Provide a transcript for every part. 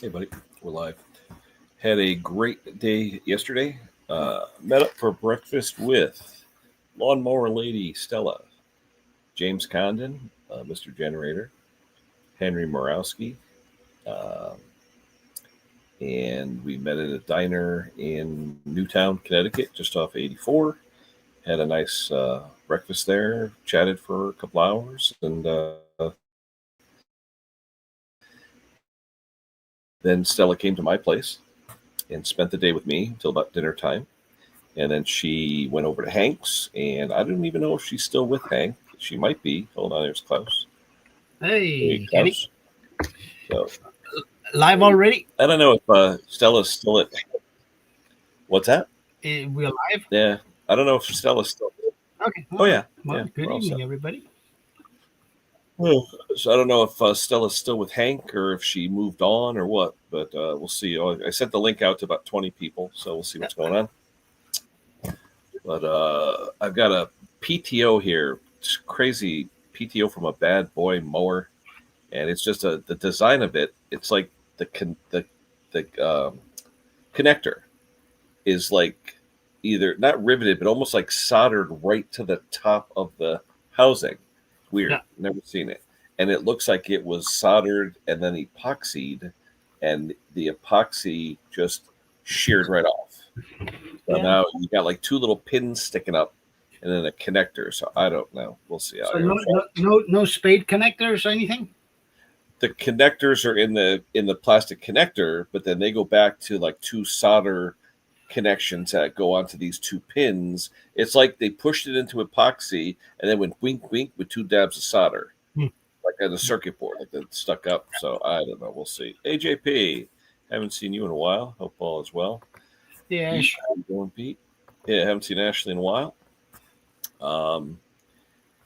Hey, buddy. We're live. Had a great day yesterday. Met up for breakfast with Lawnmower Lady, Stella, James Condon, Mr. Generator, Henry Murawski, uh, and we met at a diner in Newtown, Connecticut, just off 84. Had a nice breakfast there, chatted for a couple hours, and then Stella came to my place and spent the day with me until about dinner time. And then she went over to Hank's, and I don't even know if she's still with Hank. She might be. Hold on, there's Klaus. Hey, Klaus. So, live already? I don't know if Stella's still at. What's that? We're live? Yeah. I don't know if Stella's still. Okay. Oh, yeah. Well, yeah, good evening, everybody. Well, so I don't know if Stella's still with Hank or if she moved on or what, but we'll see. I sent the link out to about 20 people, so we'll see what's going on. But I've got a PTO here. It's crazy PTO from a bad boy mower, and it's just the design of it. It's like the connector is like either not riveted, but almost like soldered right to the top of the housing. Weird. Yeah. Never seen it. And it looks like it was soldered and then epoxied, and the epoxy just sheared right off. So now you got like two little pins sticking up and then a connector. So I don't know. We'll see. So no spade connectors or anything? The connectors are in the plastic connector, but then they go back to like two solder connections that go onto these two pins. It's like they pushed it into epoxy and then went wink wink with two dabs of solder, like on the circuit board, like that stuck up. So I don't know. We'll see. AJP, haven't seen you in a while. Hope all is well. Yeah, Pete, how you doing, Pete? Yeah, haven't seen Ashley in a while.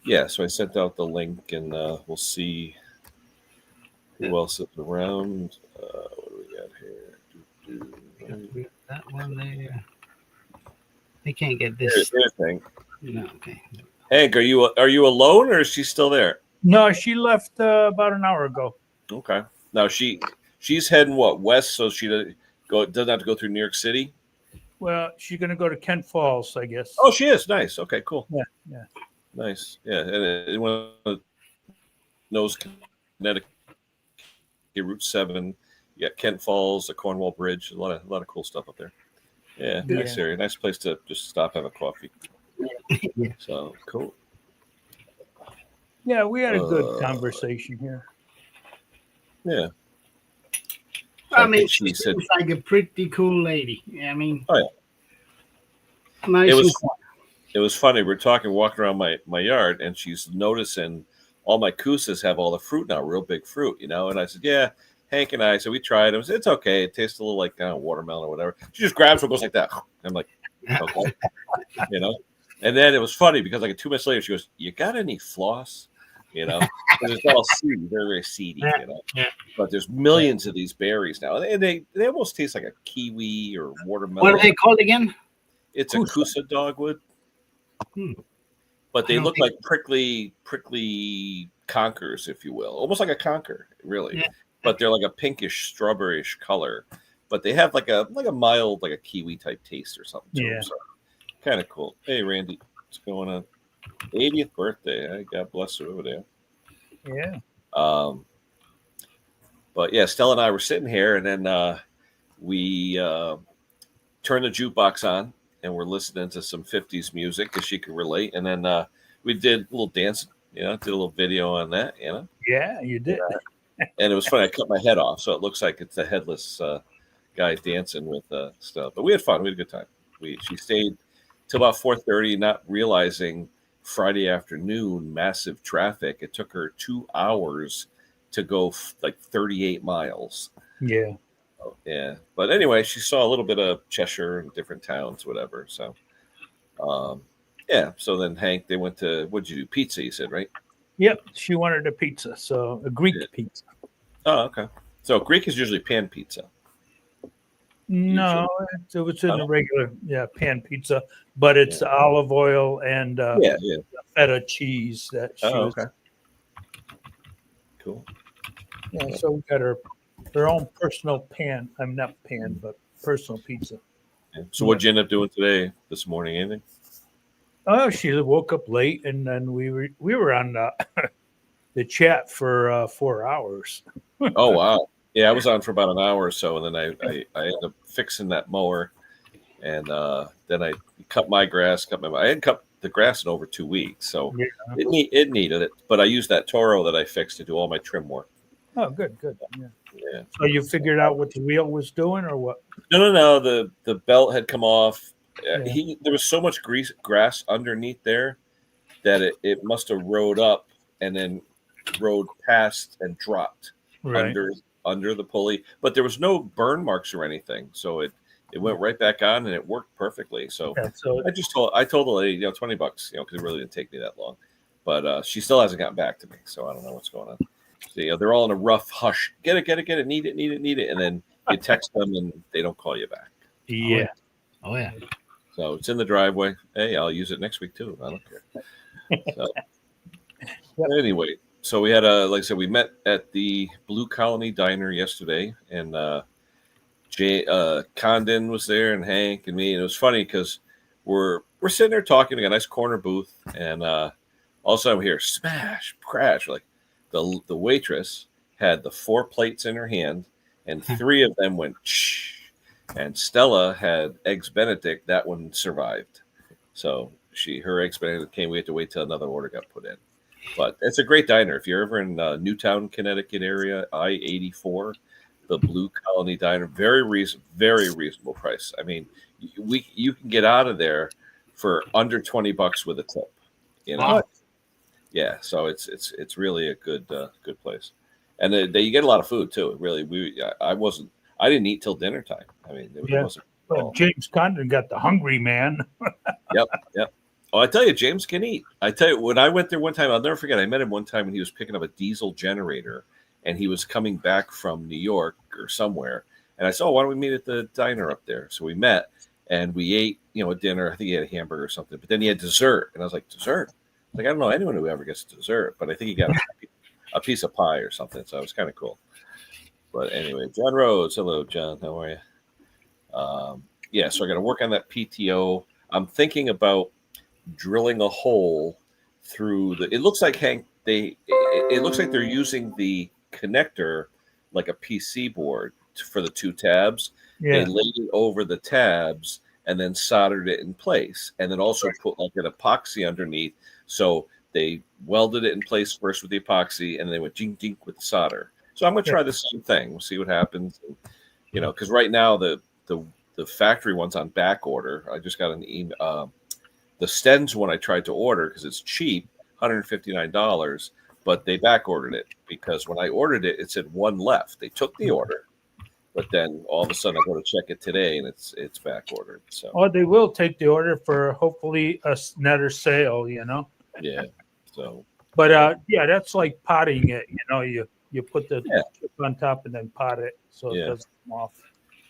Yeah, so I sent out the link, and we'll see who else is around. What do we got here? That one there. They can't get this. Thing. No, okay. Hank, are you alone, or is she still there? No, she left about an hour ago. Okay. Now she's heading west, so she doesn't have to go through New York City. Well, she's going to go to Kent Falls, I guess. Oh, she is. Nice. Okay, cool. Yeah. Nice. Yeah, and anyone knows Connecticut, Route 7, you got Kent Falls, the Cornwall Bridge, a lot of cool stuff up there. Yeah, nice area. Nice place to just stop, have a coffee. Yeah. So, cool. Yeah, we had a good conversation here. Yeah. I mean, she seems like a pretty cool lady. I mean, oh yeah, nice. It was funny. We're walking around my yard, and she's noticing all my kusas have all the fruit now, real big fruit, And I said, yeah, Hank and I. So we tried them. It's okay. It tastes a little like watermelon or whatever. She just grabs one, goes like that. I'm like, okay, And then it was funny because like 2 minutes later, she goes, "You got any floss?" Because it's all seedy, very, very seedy, Yeah. But there's millions of these berries now, and they almost taste like a kiwi or watermelon. What are they called again? It's a kusa dogwood, but they look like prickly conkers, if you will, almost like a conker, really. Yeah. But they're like a pinkish, strawberryish color. But they have like a mild, like a kiwi type taste or something. Yeah, so, kind of cool. Hey, Randy, what's going on? 80th birthday. God bless her over there. Yeah. But yeah, Stella and I were sitting here, and then we turned the jukebox on, and we're listening to some 50s music because she could relate. And then we did a little dancing, did a little video on that, Yeah, you did. And it was funny. I cut my head off, so it looks like it's a headless guy dancing with stuff. But we had fun. We had a good time. She stayed till about 4:30, not realizing Friday afternoon, massive traffic. It took her 2 hours to go like 38 miles. Yeah. Oh, yeah. But anyway, she saw a little bit of Cheshire and different towns, whatever. So, yeah. So then Hank, they went to, what'd you do? Pizza, you said, right? Yep. She wanted a pizza. So a Greek pizza. Oh, okay. So Greek is usually pan pizza. No, it was in a regular, pan pizza, but it's olive oil and feta cheese that she was. Okay. Cool. Yeah, so we got her her own personal pan. I'm not pan, but personal pizza. Yeah. So what'd you end up doing today, this morning? Anything? Oh, she woke up late, and then we were on the chat for 4 hours. Oh wow. Yeah, I was on for about an hour or so, and then I ended up fixing that mower, and then I cut my grass. I hadn't cut the grass in over 2 weeks, so Yeah. it needed it. But I used that Toro that I fixed to do all my trim work. Oh, good. Yeah. Yeah. So you figured out what the wheel was doing, or what? No. The belt had come off. Yeah. There was so much grass underneath there that it must have rode up and then rode past and dropped Right. under the pulley. But there was no burn marks or anything, so it went right back on and it worked perfectly. So, Yeah, so I told the lady, $20, because it really didn't take me that long. But she still hasn't gotten back to me, so I don't know what's going on. So, they're all in a rough hush. Get it, need it, and then you text them and they don't call you back. yeah. Oh yeah. So it's in the driveway. Hey, I'll use it next week too. I don't care. So anyway, so we had like I said, we met at the Blue Colony Diner yesterday, and Condon was there, and Hank and me, and it was funny because we're sitting there talking in a nice corner booth, and all of a sudden we hear smash, crash. Like the waitress had the 4 plates in her hand, and 3 of them went shh. And Stella had eggs Benedict. That one survived. So her eggs Benedict came. We had to wait till another order got put in. But it's a great diner. If you're ever in Newtown, Connecticut area, I-84, the Blue Colony Diner, very reasonable price. I mean, you can get out of there for under $20 with a tip. Wow. Yeah. So it's really a good place, and you get a lot of food too. Really, I didn't eat till dinner time. I mean, it wasn't. Well, James Condon got the hungry man. Yep. Oh, I tell you, James can eat. I tell you, when I went there one time, I'll never forget. I met him one time when he was picking up a diesel generator, and he was coming back from New York or somewhere. And I said, "Oh, why don't we meet at the diner up there?" So we met, and we ate, a dinner. I think he had a hamburger or something. But then he had dessert, and I was like, "Dessert?" Like, I don't know anyone who ever gets dessert, but I think he got a piece of pie or something. So it was kind of cool. But anyway, John Rhodes. Hello, John. How are you? So I got to work on that PTO. I'm thinking about drilling a hole through it looks like it looks like they're using the connector like a PC board for the 2 tabs. Yeah. They laid it over the tabs and then soldered it in place, and then also put like an epoxy underneath. So they welded it in place first with the epoxy, and then they went jink jink with the solder. So I'm going to try the same thing. We'll see what happens. And, because right now the factory one's on back order. I just got an email. The Stens one I tried to order because it's cheap, $159, but they back ordered it because when I ordered it, it said 1 left. They took the order, but then all of a sudden I go to check it today and it's back ordered. So, or they will take the order for hopefully another sale. Yeah. So, but that's like potting it. You put the chip on top and then pot it so it doesn't come off.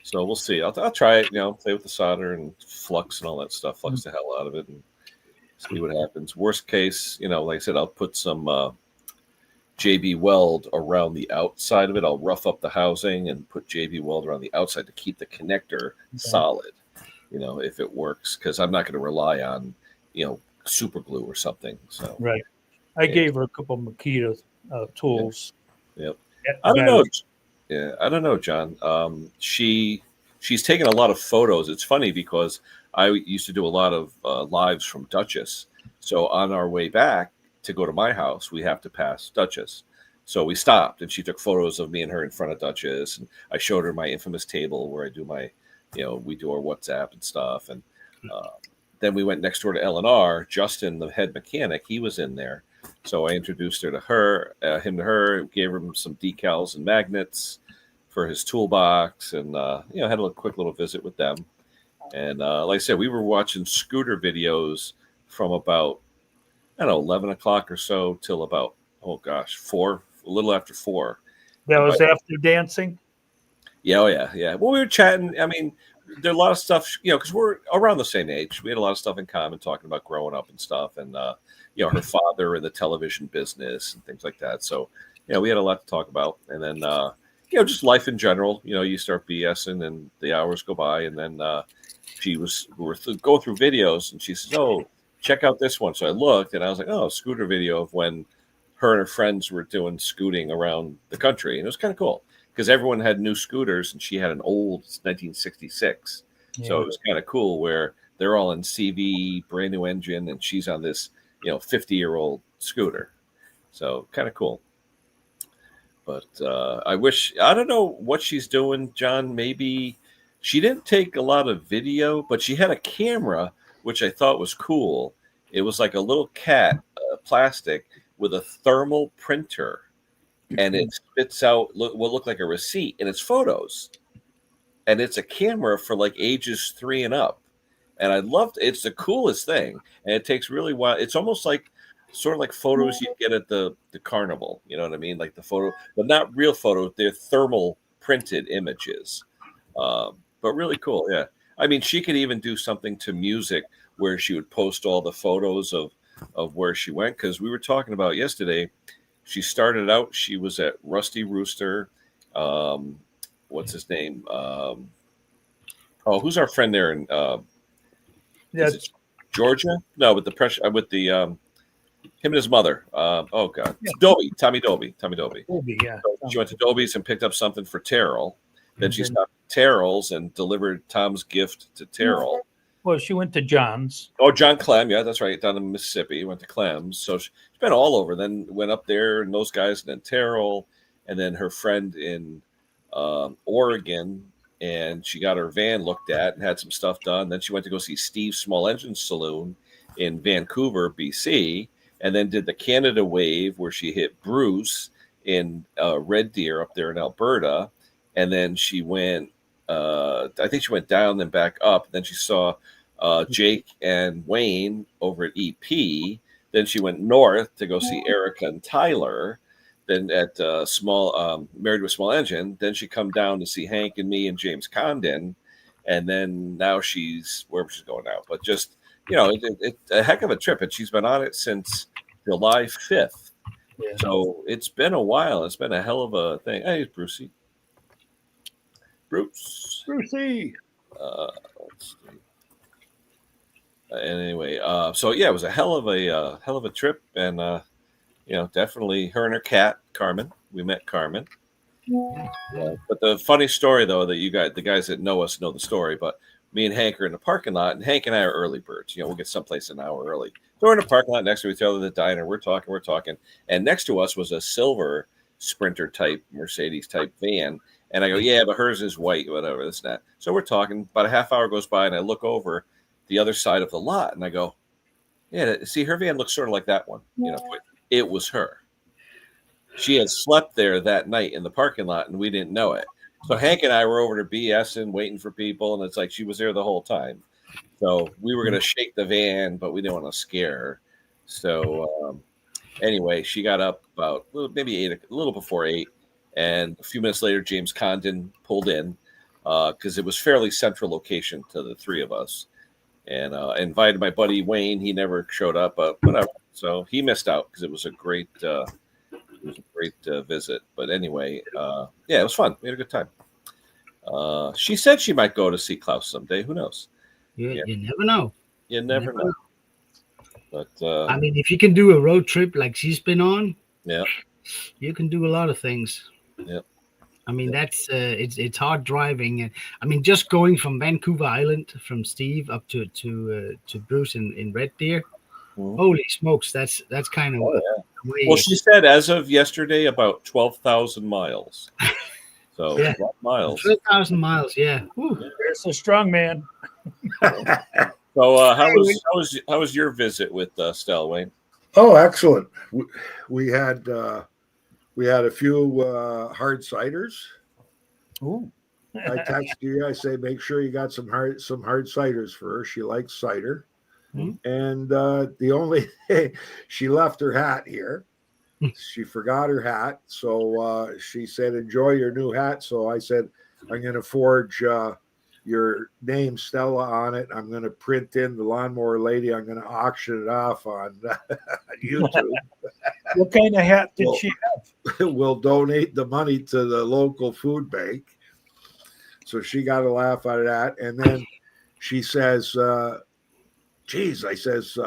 So we'll see. I'll try it. Play with the solder and flux and all that stuff. Flux the hell out of it and see what happens. Worst case, like I said, I'll put some JB Weld around the outside of it. I'll rough up the housing and put JB Weld around the outside to keep the connector solid. If it works, because I'm not going to rely on super glue or something. So right. I gave her a couple of Makita tools. Yep. I don't know. Yeah, I don't know, John. She's taken a lot of photos. It's funny because I used to do a lot of lives from Dutchess. So on our way back to go to my house, we have to pass Dutchess. So we stopped, and she took photos of me and her in front of Dutchess, and I showed her my infamous table where I do my, we do our WhatsApp and stuff, and then we went next door to L&R. Justin, the head mechanic, he was in there. So I introduced him to her, gave him some decals and magnets for his toolbox, and had a quick little visit with them. And like I said, we were watching scooter videos from about 11 o'clock or so till about 4, a little after 4. That was after dancing. Yeah, Well, we were chatting. I mean, there are a lot of stuff, because we're around the same age. We had a lot of stuff in common, talking about growing up and stuff, and her father in the television business and things like that. So, we had a lot to talk about. And then, just life in general. You start BSing and the hours go by, and then we were going through videos, and she says, "Oh, check out this one." So I looked, and I was like, "Oh, scooter video of when her and her friends were doing scooting around the country," and it was kind of cool because everyone had new scooters, and she had an old 1966. Yeah. So it was kind of cool where they're all in CV, brand new engine, and she's on this 50-year-old scooter. So kind of cool. But I don't know what she's doing, John. Maybe she didn't take a lot of video, but she had a camera, which I thought was cool. It was like a little cat, plastic, with a thermal printer, and it spits out what looked like a receipt, and it's photos. And it's a camera for like ages 3 and up. And I loved it. It's the coolest thing. And it takes really while. It's almost like sort of like photos you get at the carnival. You know what I mean? Like the photo, but not real photos. They're thermal printed images. But really cool. Yeah. I mean, she could even do something to music where she would post all the photos of where she went. Because we were talking about yesterday, she started out, she was at Rusty Rooster. What's his name? Who's our friend there in is it Georgia? No, with the pressure with the him and his mother. Oh God, yeah. Tommy Dobie. Dobie, yeah. So she went to Dobie's and picked up something for Terrell. Then she stopped at Terrell's and delivered Tom's gift to Terrell. Well, she went to John's. Oh, John Clem, yeah, that's right, down in Mississippi. Went to Clem's, so she's been all over. Then went up there and those guys, and then Terrell, and then her friend in Oregon, and she got her van looked at and had some stuff done. Then she went to go see Steve's Small Engine Saloon in Vancouver, BC, and then did the Canada Wave where she hit Bruce in Red Deer up there in Alberta, and then she went. I think she went down then back up. Then she saw Jake and Wayne over at EP. Then she went north to go see Erica and Tyler. Then at Married with Small Engine, then she come down to see Hank and me and James Condon, and then now she's wherever she's going now. But just it's a heck of a trip, and she's been on it since July 5th. Yeah. So it's been a while. It's been a hell of a thing. Hey, Brucey. Brucey. Let's see. Anyway, so yeah, it was a hell of a trip, and definitely her and her cat Carmen. We met Carmen. But the funny story though, that the guys that know us know the story, but me and Hank are in the parking lot, and Hank and I are early birds. We'll get someplace an hour early. So we're in the parking lot next to each other, the diner. We're talking, and next to us was a silver Sprinter type Mercedes type van. And I go, yeah, but hers is white, whatever, this and that. So we're talking. About a half hour goes by, and I look over the other side of the lot, and I go, yeah, see, her van looks sort of like that one. It was her. She had slept there that night in the parking lot, and we didn't know it. So Hank and I were over to BSing, waiting for people, and it's like she was there the whole time. So we were going to shake the van, but we didn't want to scare her. So anyway, she got up about maybe a little before 8. And a few minutes later, James Condon pulled in because it was fairly central location to the three of us. And invited my buddy Wayne. He never showed up, but whatever. So he missed out because it was a great visit. But anyway, yeah, it was fun. We had a good time. She said she might go to see Klaus someday. Who knows? Yeah. You never know. You never know. But I mean, if you can do a road trip like she's been on, yeah, you can do a lot of things. Yeah. I mean, that's it's hard driving, and I mean, just going from Vancouver Island from Steve up to Bruce in Red Deer. Mm-hmm. Holy smokes, that's kind of Well, she said as of yesterday about 12,000 miles. So yeah. miles. 12,000 miles, yeah. There's a strong man. So how was your visit with Stella, Wayne? Oh, excellent. We had a few hard ciders. Ooh. I texted you. I say make sure you got some hard ciders for her. She likes cider. Mm-hmm. And the only thing, she left her hat here. She forgot her hat, so she said, "Enjoy your new hat." So I said, "I'm going to forge your name, Stella, on it. I'm going to print in the Lawnmower Lady. I'm going to auction it off on YouTube." What kind of hat did she have? Will donate the money to the local food bank. So she got a laugh out of that. And then she says, geez, I says,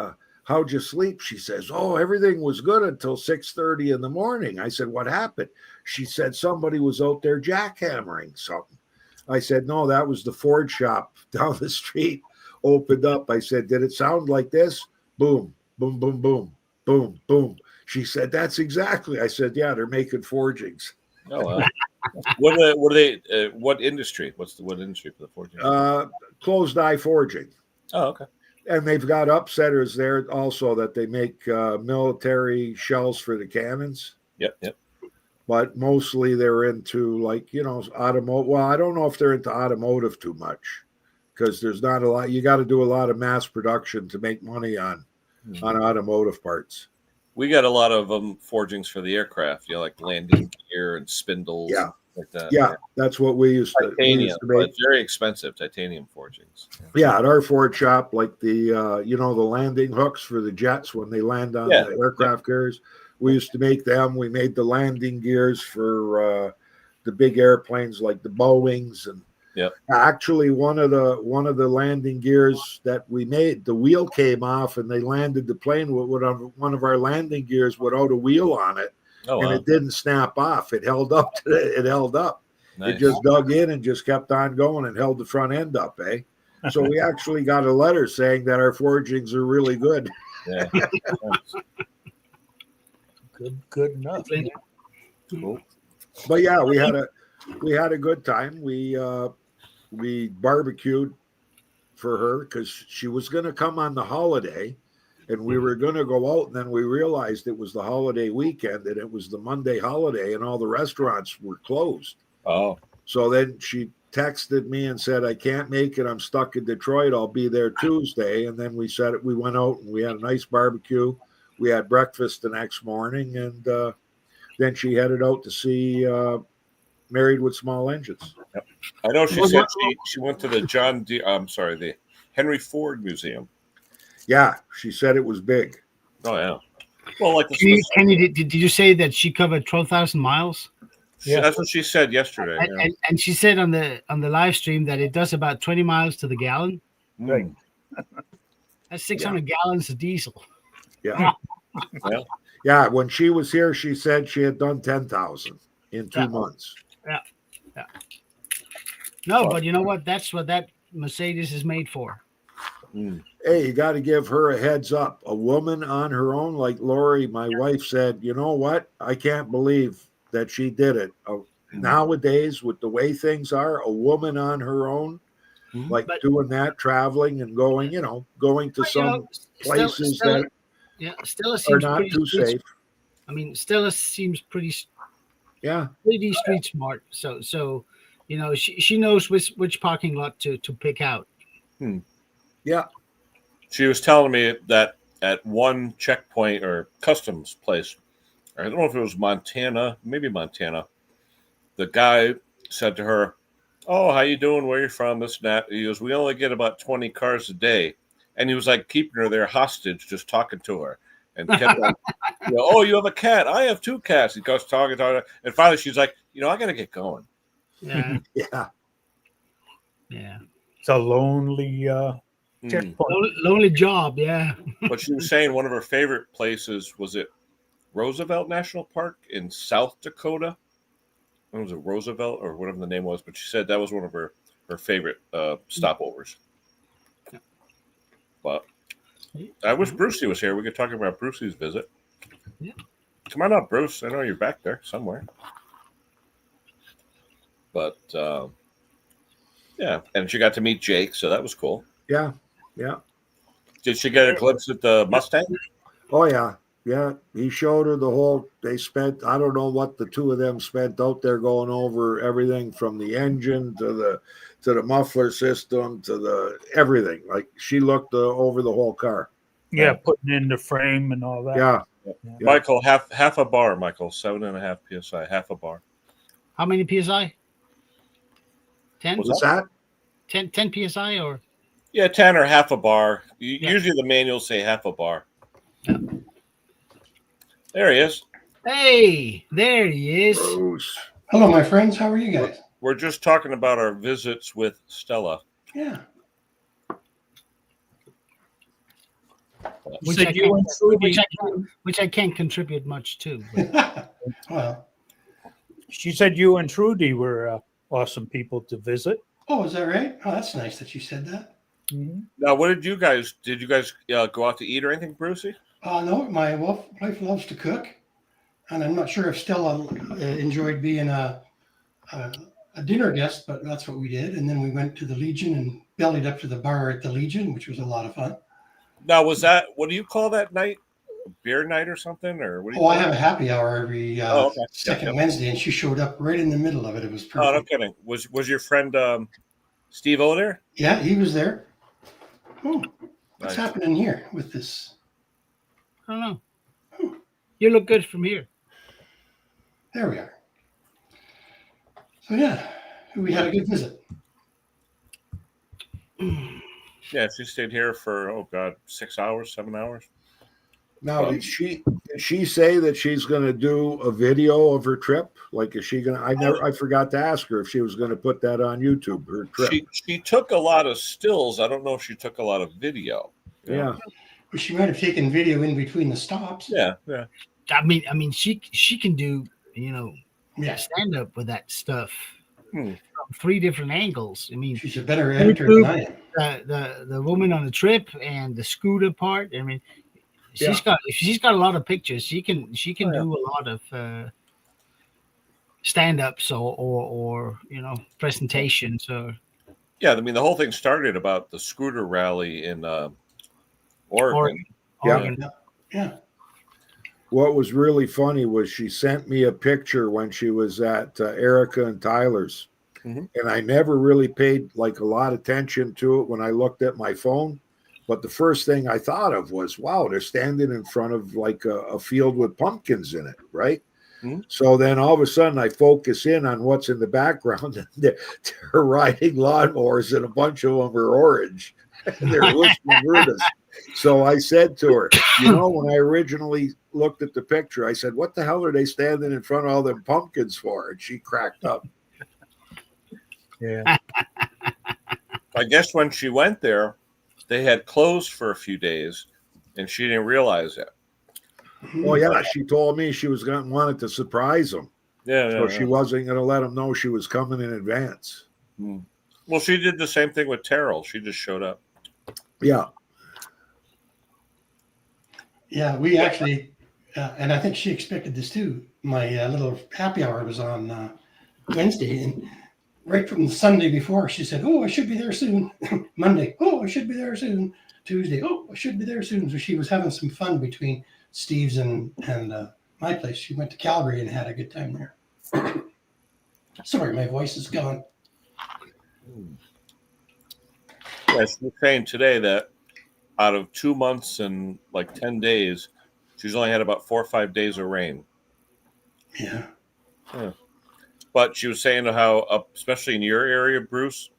how'd you sleep? She says, oh, everything was good until 6:30 in the morning. I said, what happened? She said, somebody was out there jackhammering something. I said, no, that was the Ford shop down the street opened up. I said, did it sound like this? Boom, boom, boom, boom, boom, boom. She said, that's exactly. I said, yeah, they're making forgings. Oh, wow. What are they? What industry? What industry for the forging? Closed eye forging. Oh, okay. And they've got upsetters there also that they make military shells for the cannons. Yep. But mostly they're into automotive. Well, I don't know if they're into automotive too much because there's not a lot. You got to do a lot of mass production to make money on automotive parts. We got a lot of forgings for the aircraft, like landing gear and spindles. Yeah. Like that. Yeah, that's what we used to make. It's very expensive, titanium forgings. Yeah, at our Ford shop, like the the landing hooks for the jets when they land on the aircraft carriers. We used to make them. We made the landing gears for the big airplanes like the Boeings, and actually one of the landing gears that we made, the wheel came off and they landed the plane with one of our landing gears without a wheel on it. Oh, and it didn't snap off. It held up. It held up. Nice. It just dug in and just kept on going and held the front end up, eh? So we actually got a letter saying that our forgings are really good. Yeah. Good enough. Cool. But yeah, we had a good time. We barbecued for her because she was going to come on the holiday. And we were going to go out, and then we realized it was the holiday weekend, and it was the Monday holiday, and all the restaurants were closed. Oh. So then she texted me and said, I can't make it. I'm stuck in Detroit. I'll be there Tuesday. And then we went out, and we had a nice barbecue. We had breakfast the next morning, and then she headed out to see Married with Small Engines. Yep. I know she said she went to the Henry Ford Museum. Yeah, she said it was big. Oh, yeah. Well, like did you say that she covered 12,000 miles? Yeah, that's what she said yesterday. And she said on the live stream that it does about 20 miles to the gallon. Right. That's 600 gallons of diesel. Yeah. Yeah. When she was here, she said she had done 10,000 in 2 months. Yeah. No, but you know what? That's what that Mercedes is made for. Hey, you got to give her a heads up. A woman on her own, like Lori, my wife said, you know what? I can't believe that she did it. Nowadays, with the way things are, a woman on her own, doing that, traveling and going to some places that Stella seems are not too safe. I mean, Stella seems pretty street smart. So she knows which parking lot to pick out. Yeah. She was telling me that at one checkpoint or customs place, I don't know if it was maybe Montana, the guy said to her, oh, how you doing? Where you from? This and that. He goes, we only get about 20 cars a day. And he was like keeping her there hostage, just talking to her. And kept like, oh, you have a cat. I have 2 cats. He goes talking. And finally she's like, I got to get going. Yeah. Yeah. It's a lonely lonely job, yeah. But she was saying one of her favorite places was it Roosevelt National Park in South Dakota. Was it Roosevelt or whatever the name was? But she said that was one of her favorite stopovers. Yeah. But I wish Brucey was here. We could talk about Brucey's visit. Yeah. Come on up, Bruce. I know you're back there somewhere. But and she got to meet Jake, so that was cool. Yeah. Did she get a glimpse at the Mustang? Oh, yeah. Yeah. He showed her they spent, I don't know what the 2 of them spent out there going over everything from the engine to the muffler system to the everything. Like she looked over the whole car. Yeah. Putting in the frame and all that. Yeah. Michael, half a bar, Michael, 7.5 PSI, half a bar. How many PSI? 10? What's that? 10 PSI or? Yeah, 10 or half a bar. Usually the manuals say half a bar. Yeah. There he is. Hey, there he is. Bruce. Hello, my friends. How are you guys? We're just talking about our visits with Stella. Yeah. Which I can't contribute much to. Well, she said you and Trudy were awesome people to visit. oh, is that right? Oh, that's nice that you said that. Mm-hmm. Now, what did you guys go out to eat or anything, Brucey? No, my wife loves to cook, and I'm not sure if Stella enjoyed being a dinner guest, but that's what we did. And then we went to the Legion and bellied up to the bar at the Legion, which was a lot of fun. Now, was that, what do you call that night? Beer night or something? Or what do you I have a happy hour every okay. second Wednesday, and she showed up right in the middle of it. It was perfect. Oh, no kidding. Was your friend Steve O there? Yeah, he was there. Oh, Nice. what's happening here with this? I don't know. You look good from here. There we are. So yeah, we had a good visit. Yeah, she stayed here for 6 hours, 7 hours. Now, did she say that she's going to do a video of her trip? Like, is she going to? I forgot to ask her if she was going to put that on YouTube. Her trip. She took a lot of stills. I don't know if she took a lot of video. Yeah. Well, she might have taken video in between the stops. Yeah. I mean, she can do Yeah. stand up with that stuff Hmm. from 3 different angles. I mean, She's a better editor than I am. the woman on the trip and the scooter part. I mean, she's got a lot of pictures. She can do a lot of stand-ups or presentations or. Yeah, I mean the whole thing started about the scooter rally in Oregon. Yeah. What was really funny was she sent me a picture when she was at Erica and Tyler's. Mm-hmm. And I never really paid like a lot of attention to it when I looked at my phone. But the first thing I thought of was, wow, they're standing in front of like a field with pumpkins in it, right? Mm-hmm. So then all of a sudden I focus in on what's in the background. And they're riding lawnmowers and a bunch of them are orange. They're whispering. So I said to her, when I originally looked at the picture, I said, what the hell are they standing in front of all them pumpkins for? And she cracked up. Yeah. I guess when she went there, they had closed for a few days, and she didn't realize it. Oh yeah, she told me she was wanted to surprise them. So she wasn't going to let them know she was coming in advance. Well, she did the same thing with Terrell. She just showed up. Yeah. Yeah, we actually, and I think she expected this too. My little happy hour was on Wednesday, and right from the Sunday before, she said, "Oh, I should be there soon." Monday, "Oh, I should be there soon." Tuesday, "Oh, I should be there soon." So she was having some fun between Steve's and my place. She went to Calgary and had a good time there. Sorry, my voice is gone. Yeah, she was saying today that out of 2 months and like 10 days, she's only had about 4 or 5 days of rain. Yeah. But she was saying how, especially in your area, Bruce,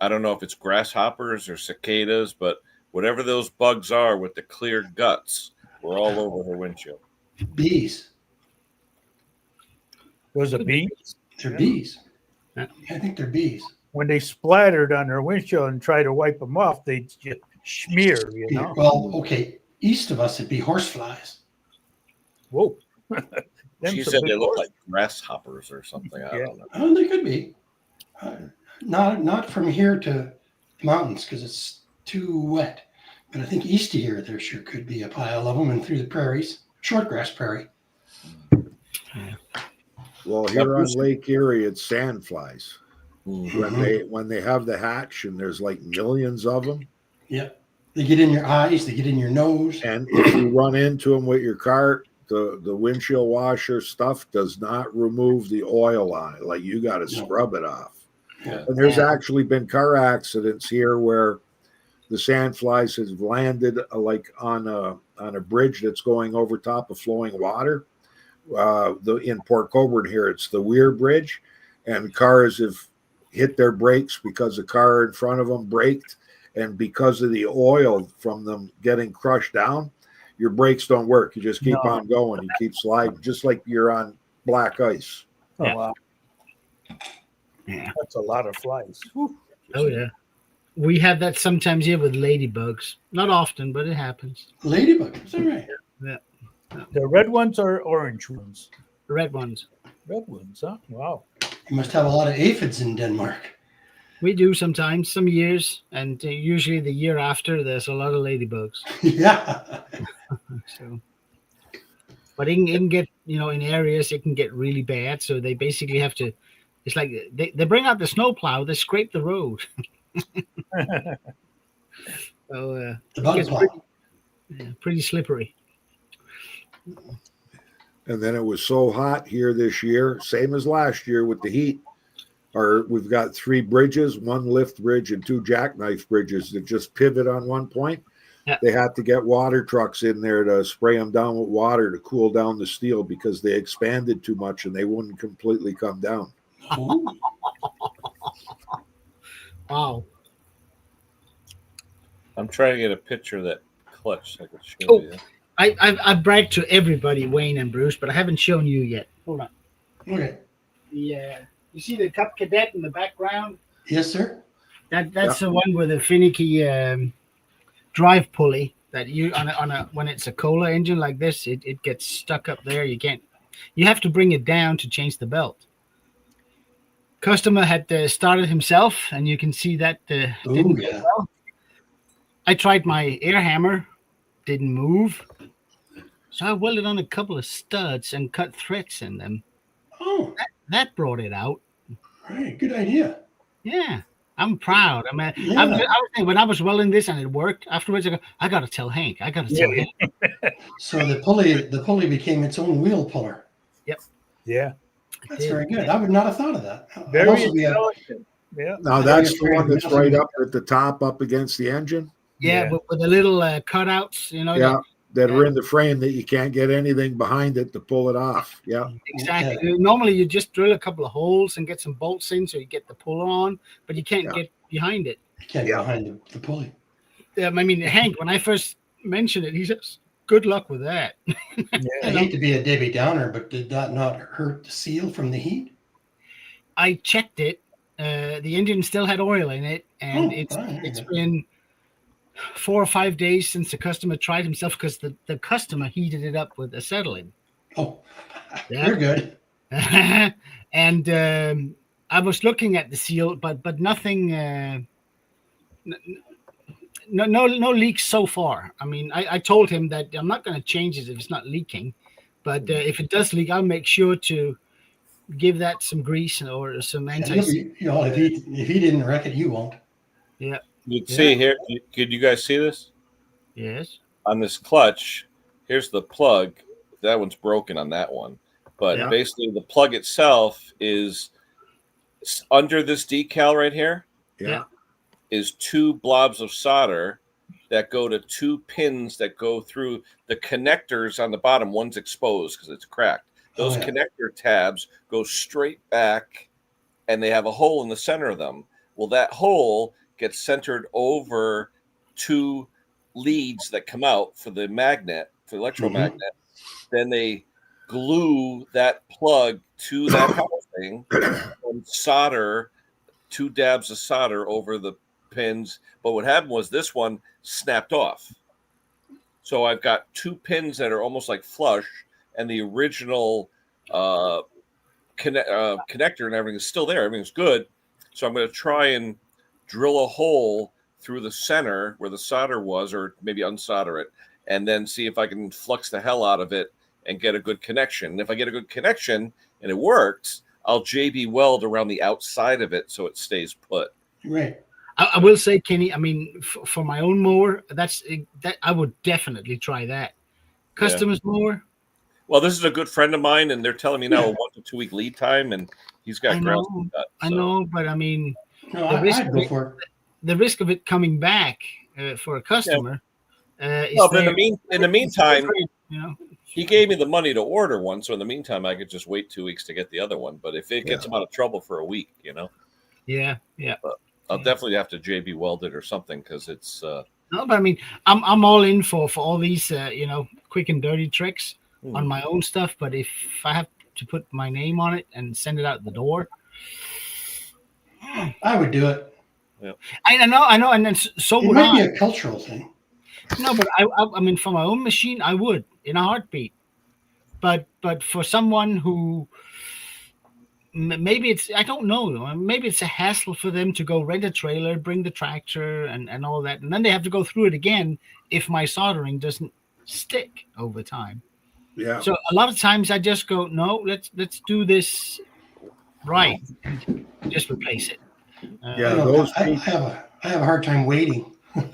I don't know if it's grasshoppers or cicadas, but whatever those bugs are with the clear guts were all over her windshield. Bees. Was it bees? They're bees. I think they're bees. When they splattered on her windshield and tried to wipe them off, they just smear, Well, okay. East of us, it'd be horseflies. Whoa. She said they look like grasshoppers or something. I don't know. Oh, they could be. Not from here to the mountains because it's too wet. But I think east of here, there sure could be a pile of them, and through the prairies, shortgrass prairie. Well, here on Lake Erie, it's sandflies. When they have the hatch and there's like millions of them. Yeah, they get in your eyes, they get in your nose. And if you run into them with your car, the windshield washer stuff does not remove the oil on it. Like you got to scrub it off. Yeah. And there's actually been car accidents here where the sandflies have landed like on a bridge that's going over top of flowing water. In Port Colborne here, it's the Weir Bridge, and cars have hit their brakes because the car in front of them braked, and because of the oil from them getting crushed down, your brakes don't work. You just keep on going. You keep sliding, just like you're on black ice. Oh, wow. Yeah. That's a lot of flies. Whew. Oh, yeah. We have that sometimes here with ladybugs. Not often, but it happens. Ladybug, is that right? Yeah. The red ones or orange ones? The red ones. Red ones, huh? Wow. You must have a lot of aphids in Denmark. We do sometimes, some years, and usually the year after, there's a lot of ladybugs. Yeah. So, but it can get, in areas it can get really bad. So they basically have to. It's like they bring out the snowplow, they scrape the road. So The it bug gets plow. pretty slippery. And then it was so hot here this year, same as last year with the heat. We've got 3 bridges, 1 lift bridge and 2 jackknife bridges that just pivot on one point. Yeah. They had to get water trucks in there to spray them down with water to cool down the steel because they expanded too much and they wouldn't completely come down. Ooh. Wow. I'm trying to get a picture of that clutch so I can show you. I bragged to everybody, Wayne and Bruce, but I haven't shown you yet. Hold on. Okay. You see the Cup Cadet in the background? Yes, sir. That's the one with the finicky drive pulley that you when it's a cola engine like this, it gets stuck up there. You have to bring it down to change the belt. Customer had started himself, and you can see that didn't go well. I tried my air hammer, didn't move. So I welded on a couple of studs and cut threads in them. Oh, that brought it out. right. Good idea. Yeah, I'm proud. I mean, I was thinking, when I was welding this and it worked, afterwards I got to tell Hank. I got to tell him. So the pulley became its own wheel puller. Yep. Yeah. That's very good. I would not have thought of that. Very Also, intelligent. Yeah. Now that's the one that's right up at the top, up against the engine. Yeah, with the little cutouts, that are in the frame that you can't get anything behind it to pull it off. Yeah, exactly. Okay. Normally, you just drill a couple of holes and get some bolts in so you get the puller on, but you can't get behind it. You can't get behind the pulley. I mean, Hank, when I first mentioned it, he says, "Good luck with that." I hate to be a Debbie Downer, but did that not hurt the seal from the heat? I checked it. The engine still had oil in it, and it's been 4 or 5 days since the customer tried himself because the customer heated it up with acetylene. Oh, you're good. And I was looking at the seal, but nothing, no leaks so far. I mean, I told him that I'm not going to change it if it's not leaking, but if it does leak, I'll make sure to give that some grease or some anti. If he didn't wreck it, you won't. Yeah. You can see here. Could you guys see this? Yes. On this clutch, here's the plug. That one's broken on that one. But basically, the plug itself is under this decal right here. Yeah. Is 2 blobs of solder that go to 2 pins that go through the connectors on the bottom. One's exposed because it's cracked. Those connector tabs go straight back, and they have a hole in the center of them. Well, that hole gets centered over 2 leads that come out for the magnet, for the electromagnet. Mm-hmm. Then they glue that plug to that housing and solder 2 dabs of solder over the pins. But what happened was this one snapped off. So I've got 2 pins that are almost like flush, and the original connector and everything is still there. Everything's good. So I'm going to try and drill a hole through the center where the solder was, or maybe unsolder it, and then see if I can flux the hell out of it and get a good connection. And if I get a good connection and it works, I'll JB weld around the outside of it so it stays put. Right. I will say, Kenny, I mean, for my own mower, that I would definitely try that. Customers mower. Well, this is a good friend of mine, and they're telling me now a 1 to 2 week lead time, and he's got grounds to cut. I know, but I mean, the risk of it coming back for a customer. Is but in the meantime, he gave me the money to order one, so in the meantime, I could just wait 2 weeks to get the other one. But if it gets him out of trouble for a week, Yeah. But I'll definitely have to JB weld it or something because it's No, but I mean, I'm all in for all these quick and dirty tricks on my own stuff. But if I have to put my name on it and send it out the door, I would do it. Yeah. I know, and then so It would might be I. a cultural thing. No, but I mean, for my own machine, I would in a heartbeat. But for someone who maybe it's, I don't know, maybe it's a hassle for them to go rent a trailer, bring the tractor and all that, and then they have to go through it again if my soldering doesn't stick over time. Yeah. So a lot of times I just go, no, let's do this right, and just replace it. Yeah, I have a hard time waiting. Those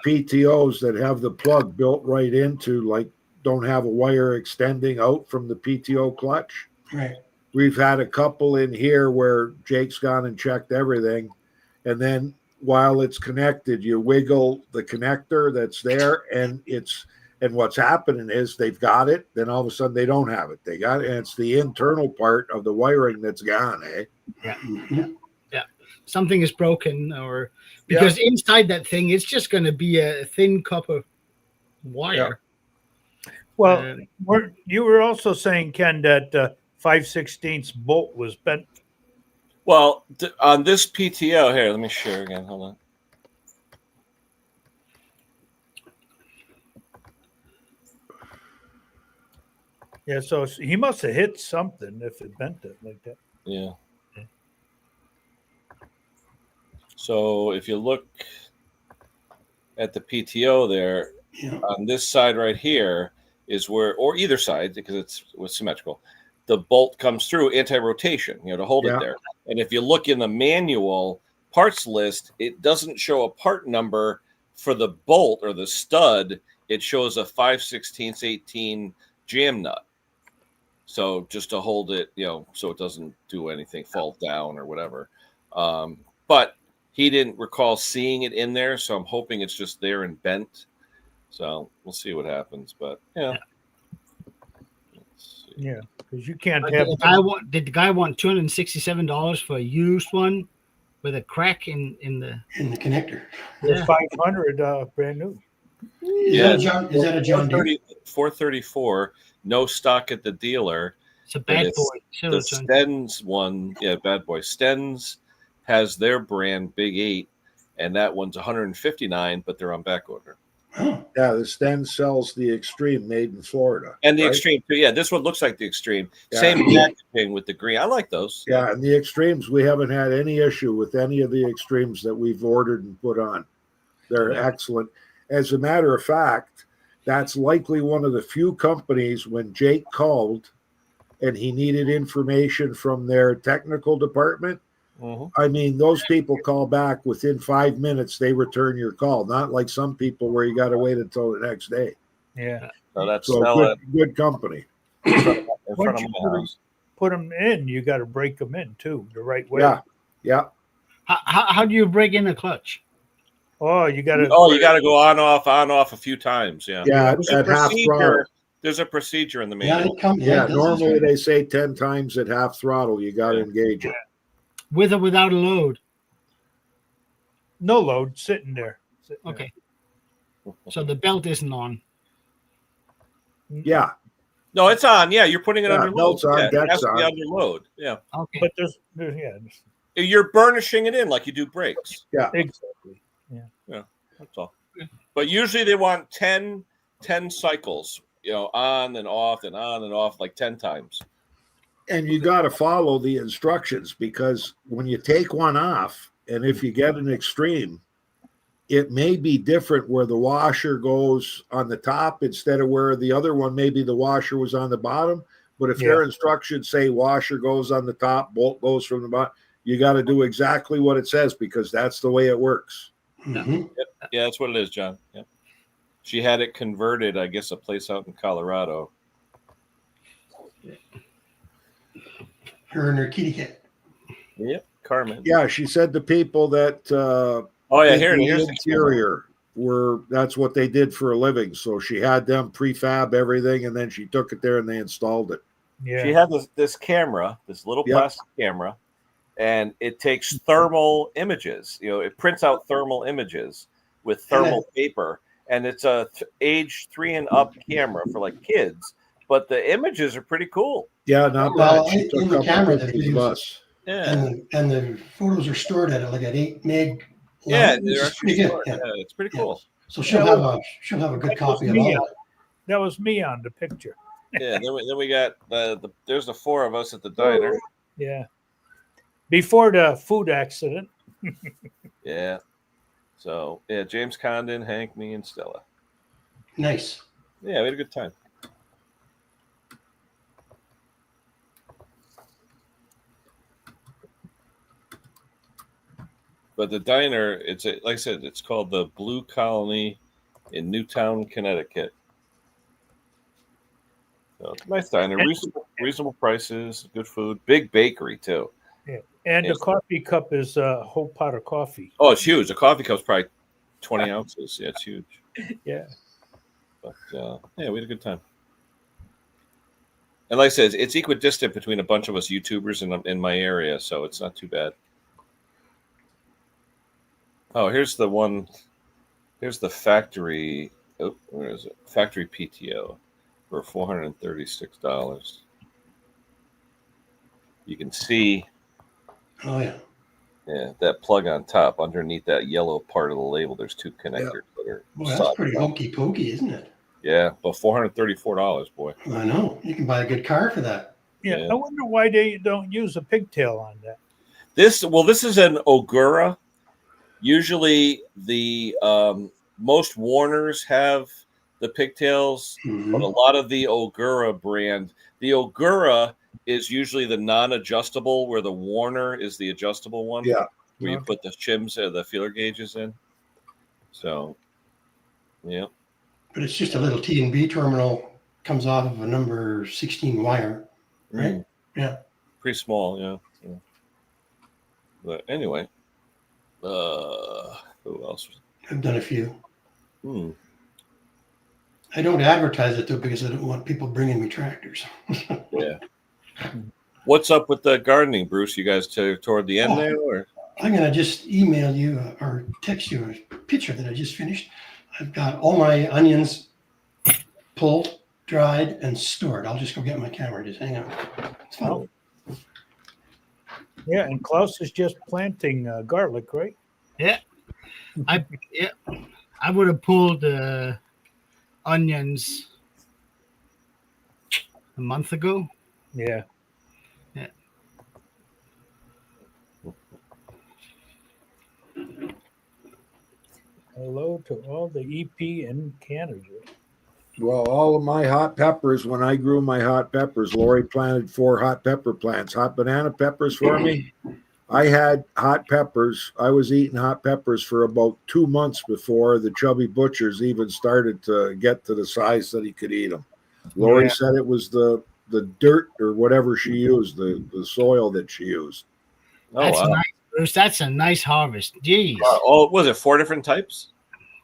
PTOs that have the plug built right into, like, don't have a wire extending out from the PTO clutch. Right. We've had a couple in here where Jake's gone and checked everything, and then while it's connected, you wiggle the connector that's there, and what's happening is they've got it, then all of a sudden they don't have it. They got it, and it's the internal part of the wiring that's gone, eh? Yeah. Mm-hmm. Yeah. Something is broken, or because inside that thing, it's just going to be a thin copper wire. Yeah. Well, you were also saying, Ken, that 5/16 bolt was bent. Well, on this PTO here, let me share again. Hold on. Yeah, so he must have hit something if it bent it like that. Yeah. So if you look at the PTO there, on this side right here is where, or either side, because it was symmetrical, the bolt comes through anti-rotation, to hold it there. And if you look in the manual parts list, it doesn't show a part number for the bolt or the stud. It shows a 5/16 18 jam nut. So just to hold it, so it doesn't do anything, fall down or whatever. But he didn't recall seeing it in there, so I'm hoping it's just there and bent. So we'll see what happens. But yeah, because you can't but have. Did the guy want $267 for a used one with a crack in the connector? Yeah. 500 brand new. Is that a John Deere? 434, no stock at the dealer. It's a bad boy. The Stens one, bad boy. Stens has their brand Big 8, and that one's 159, but they're on back order. Oh. Yeah, the Sten sells the Extreme made in Florida. And the Extreme too. Yeah, this one looks like the Extreme. Same packaging with the green. I like those. Yeah, and the Extremes, we haven't had any issue with any of the Extremes that we've ordered and put on. They're excellent. As a matter of fact, that's likely one of the few companies when Jake called and he needed information from their technical department. I mean, those people call back within 5 minutes. They return your call, not like some people where you got to wait until the next day. Yeah. So that's good company. Once you put them in, you got to break them in too the right way. Yeah. How do you break in a clutch? Oh, you got to. Oh, you got to go on off a few times. Yeah. Yeah. There's a half throttle. There's a procedure in the manual. Normally they say 10 times at half throttle. You got to engage it. With or without a load? No load, sitting there. Okay. So the belt isn't on. Yeah. No, it's on. Yeah, you're putting it under load. Belt's on, It has deck's to be on. under load. Yeah. Okay. But there's You're burnishing it in like you do brakes. Yeah. Exactly. Yeah. That's all. But usually they want 10 cycles, on and off and on and off like 10 times. And you got to follow the instructions, because when you take one off, and if you get an Extreme, it may be different where the washer goes on the top instead of where the other one, maybe the washer was on the bottom. But if their instructions say washer goes on the top, bolt goes from the bottom, you got to do exactly what it says, because that's the way it works. Mm-hmm. Yeah, that's what it is, John. Yep. She had it converted, I guess, a place out in Colorado. Her and her kitty cat. Yep, Carmen. Yeah, she said the people that here's the interior that's what they did for a living. So she had them prefab everything, and then she took it there and they installed it. Yeah. She had this camera, this little plastic camera, and it takes thermal images. It prints out thermal images with thermal paper, and it's a age 3 and up camera for like kids. But the images are pretty cool. Yeah, not Well, bad. She took in the a camera couple that pictures we of use, us. Yeah, and the photos are stored at like at 8 meg. yeah, Level, which they're is actually pretty good. smart. Yeah. Yeah, it's pretty cool. So she'll have a good copy of all of it. That was me on the picture. Yeah, then we got there's the 4 of us at the diner. Yeah. Before the food accident. Yeah. So yeah, James Condon, Hank, me, and Stella. Nice. Yeah, we had a good time. But the diner, like I said, it's called the Blue Colony in Newtown, Connecticut. So it's a nice diner, reasonable prices, good food, big bakery too. Yeah. And the coffee cup is a whole pot of coffee. Oh, it's huge. The coffee cup's probably 20 ounces. Yeah, it's huge. Yeah. But yeah, we had a good time. And like I said, it's equidistant between a bunch of us YouTubers in my area, so it's not too bad. Oh, here's the one. Here's the factory. Oh, where is it? Factory PTO for $436. You can see. Oh yeah. Yeah, that plug on top underneath that yellow part of the label. There's 2 connectors that are. Well, that's pretty hokey pokey, isn't it? Yeah, but $434, boy. I know. You can buy a good car for that. Yeah. I wonder why they don't use a pigtail on that. This is an Ogura. Usually the most Warners have the pigtails, but a lot of the Ogura brand, the Ogura is usually the non-adjustable, where the Warner is the adjustable one. Yeah, where you put the shims or the feeler gauges in. So, yeah. But it's just a little T&B terminal, comes off of a number 16 wire, right? Yeah. Pretty small, yeah. But anyway, who else? I've done a few. Hmm. I don't advertise it though because I don't want people bringing me tractors. Yeah. What's up with the gardening, Bruce? You guys toward the end there, or? I'm gonna just email you or text you a picture that I just finished. I've got all my onions pulled, dried, and stored. I'll just go get my camera. Just hang on. It's fun. Yeah, and Klaus is just planting garlic, right? Yeah. I would have pulled onions a month ago. Yeah. Yeah. Hello to all the EP in Canada. Well, all of my hot peppers, when I grew my hot peppers, Lori planted 4 hot pepper plants, hot banana peppers for me. I had hot peppers. I was eating hot peppers for about 2 months before the chubby butchers even started to get to the size that he could eat them. Lori said it was the dirt or whatever she used, the soil that she used. That's nice, Bruce. That's a nice harvest. Jeez. Was it 4 different types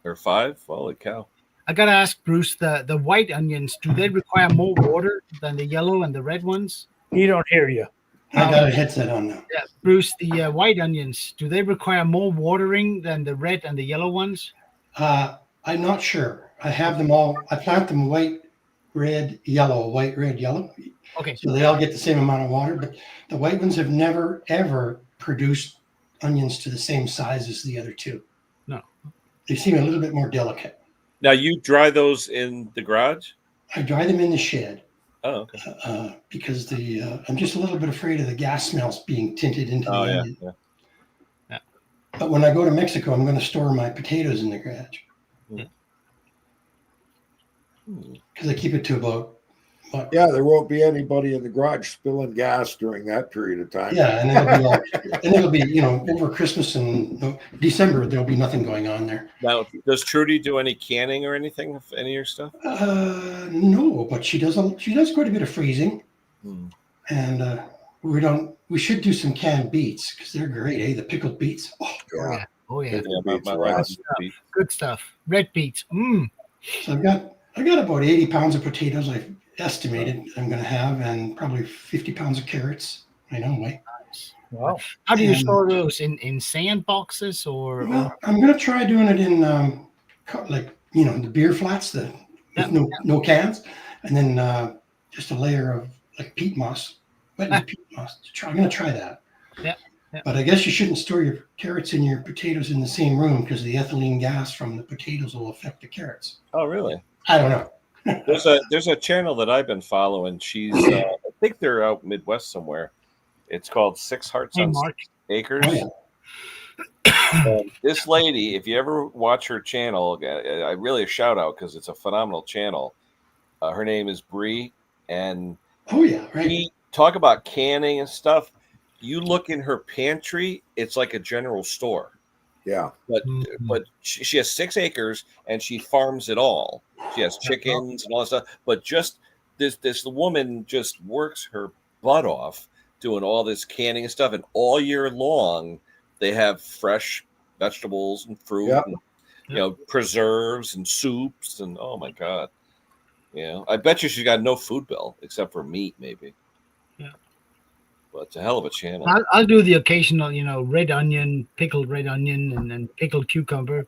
or 5? Holy cow. I gotta ask Bruce, the white onions, do they require more water than the yellow and the red ones? He don't hear you. I got a headset on now. Yeah, Bruce, the white onions, do they require more watering than the red and the yellow ones? I'm not sure. I have them all. I plant them white, red, yellow, white, red, yellow. Okay. So they all get the same amount of water, but the white ones have never, ever produced onions to the same size as the other 2. No. They seem a little bit more delicate. Now, you dry those in the garage? I dry them in the shed. Oh, okay. Because I'm just a little bit afraid of the gas smells being tinted into the onion. Yeah. But when I go to Mexico, I'm going to store my potatoes in the garage. Because I keep it to about. Yeah, there won't be anybody in the garage spilling gas during that period of time. Yeah, and it'll be over Christmas and December there'll be nothing going on there. Now, does Trudy do any canning or anything of any of your stuff? No, but she does quite a bit of freezing, and we should do some canned beets because they're great, eh? The pickled beets. Oh yeah. Good stuff. Red beets. So I got about 80 pounds of potatoes I've estimated I'm going to have, and probably 50 pounds of carrots. I know, right? Wow. How do you store those in sand boxes or? Well, I'm gonna try doing it in like the beer flats, with no cans, and then just a layer of like peat moss, wet peat moss. I'm gonna try that. Yeah. But I guess you shouldn't store your carrots and your potatoes in the same room because the ethylene gas from the potatoes will affect the carrots. Oh, really? I don't know. There's a channel that I've been following. She's I think they're out Midwest somewhere. It's called Six Hearts on Six Acres. Oh, yeah. This lady, if you ever watch her channel, I really a shout out because it's a phenomenal channel. Her name is Bree, and we talk about canning and stuff. You look in her pantry; it's like a general store. Yeah, but she has 6 acres and she farms it all. She has chickens and all that stuff. But just this woman just works her butt off doing all this canning and stuff, and all year long they have fresh vegetables and fruit, and preserves and soups, and oh my god, I bet you she's got no food bill except for meat, maybe. Yeah, but it's a hell of a channel. I'll do the occasional, red onion, pickled red onion, and then pickled cucumber,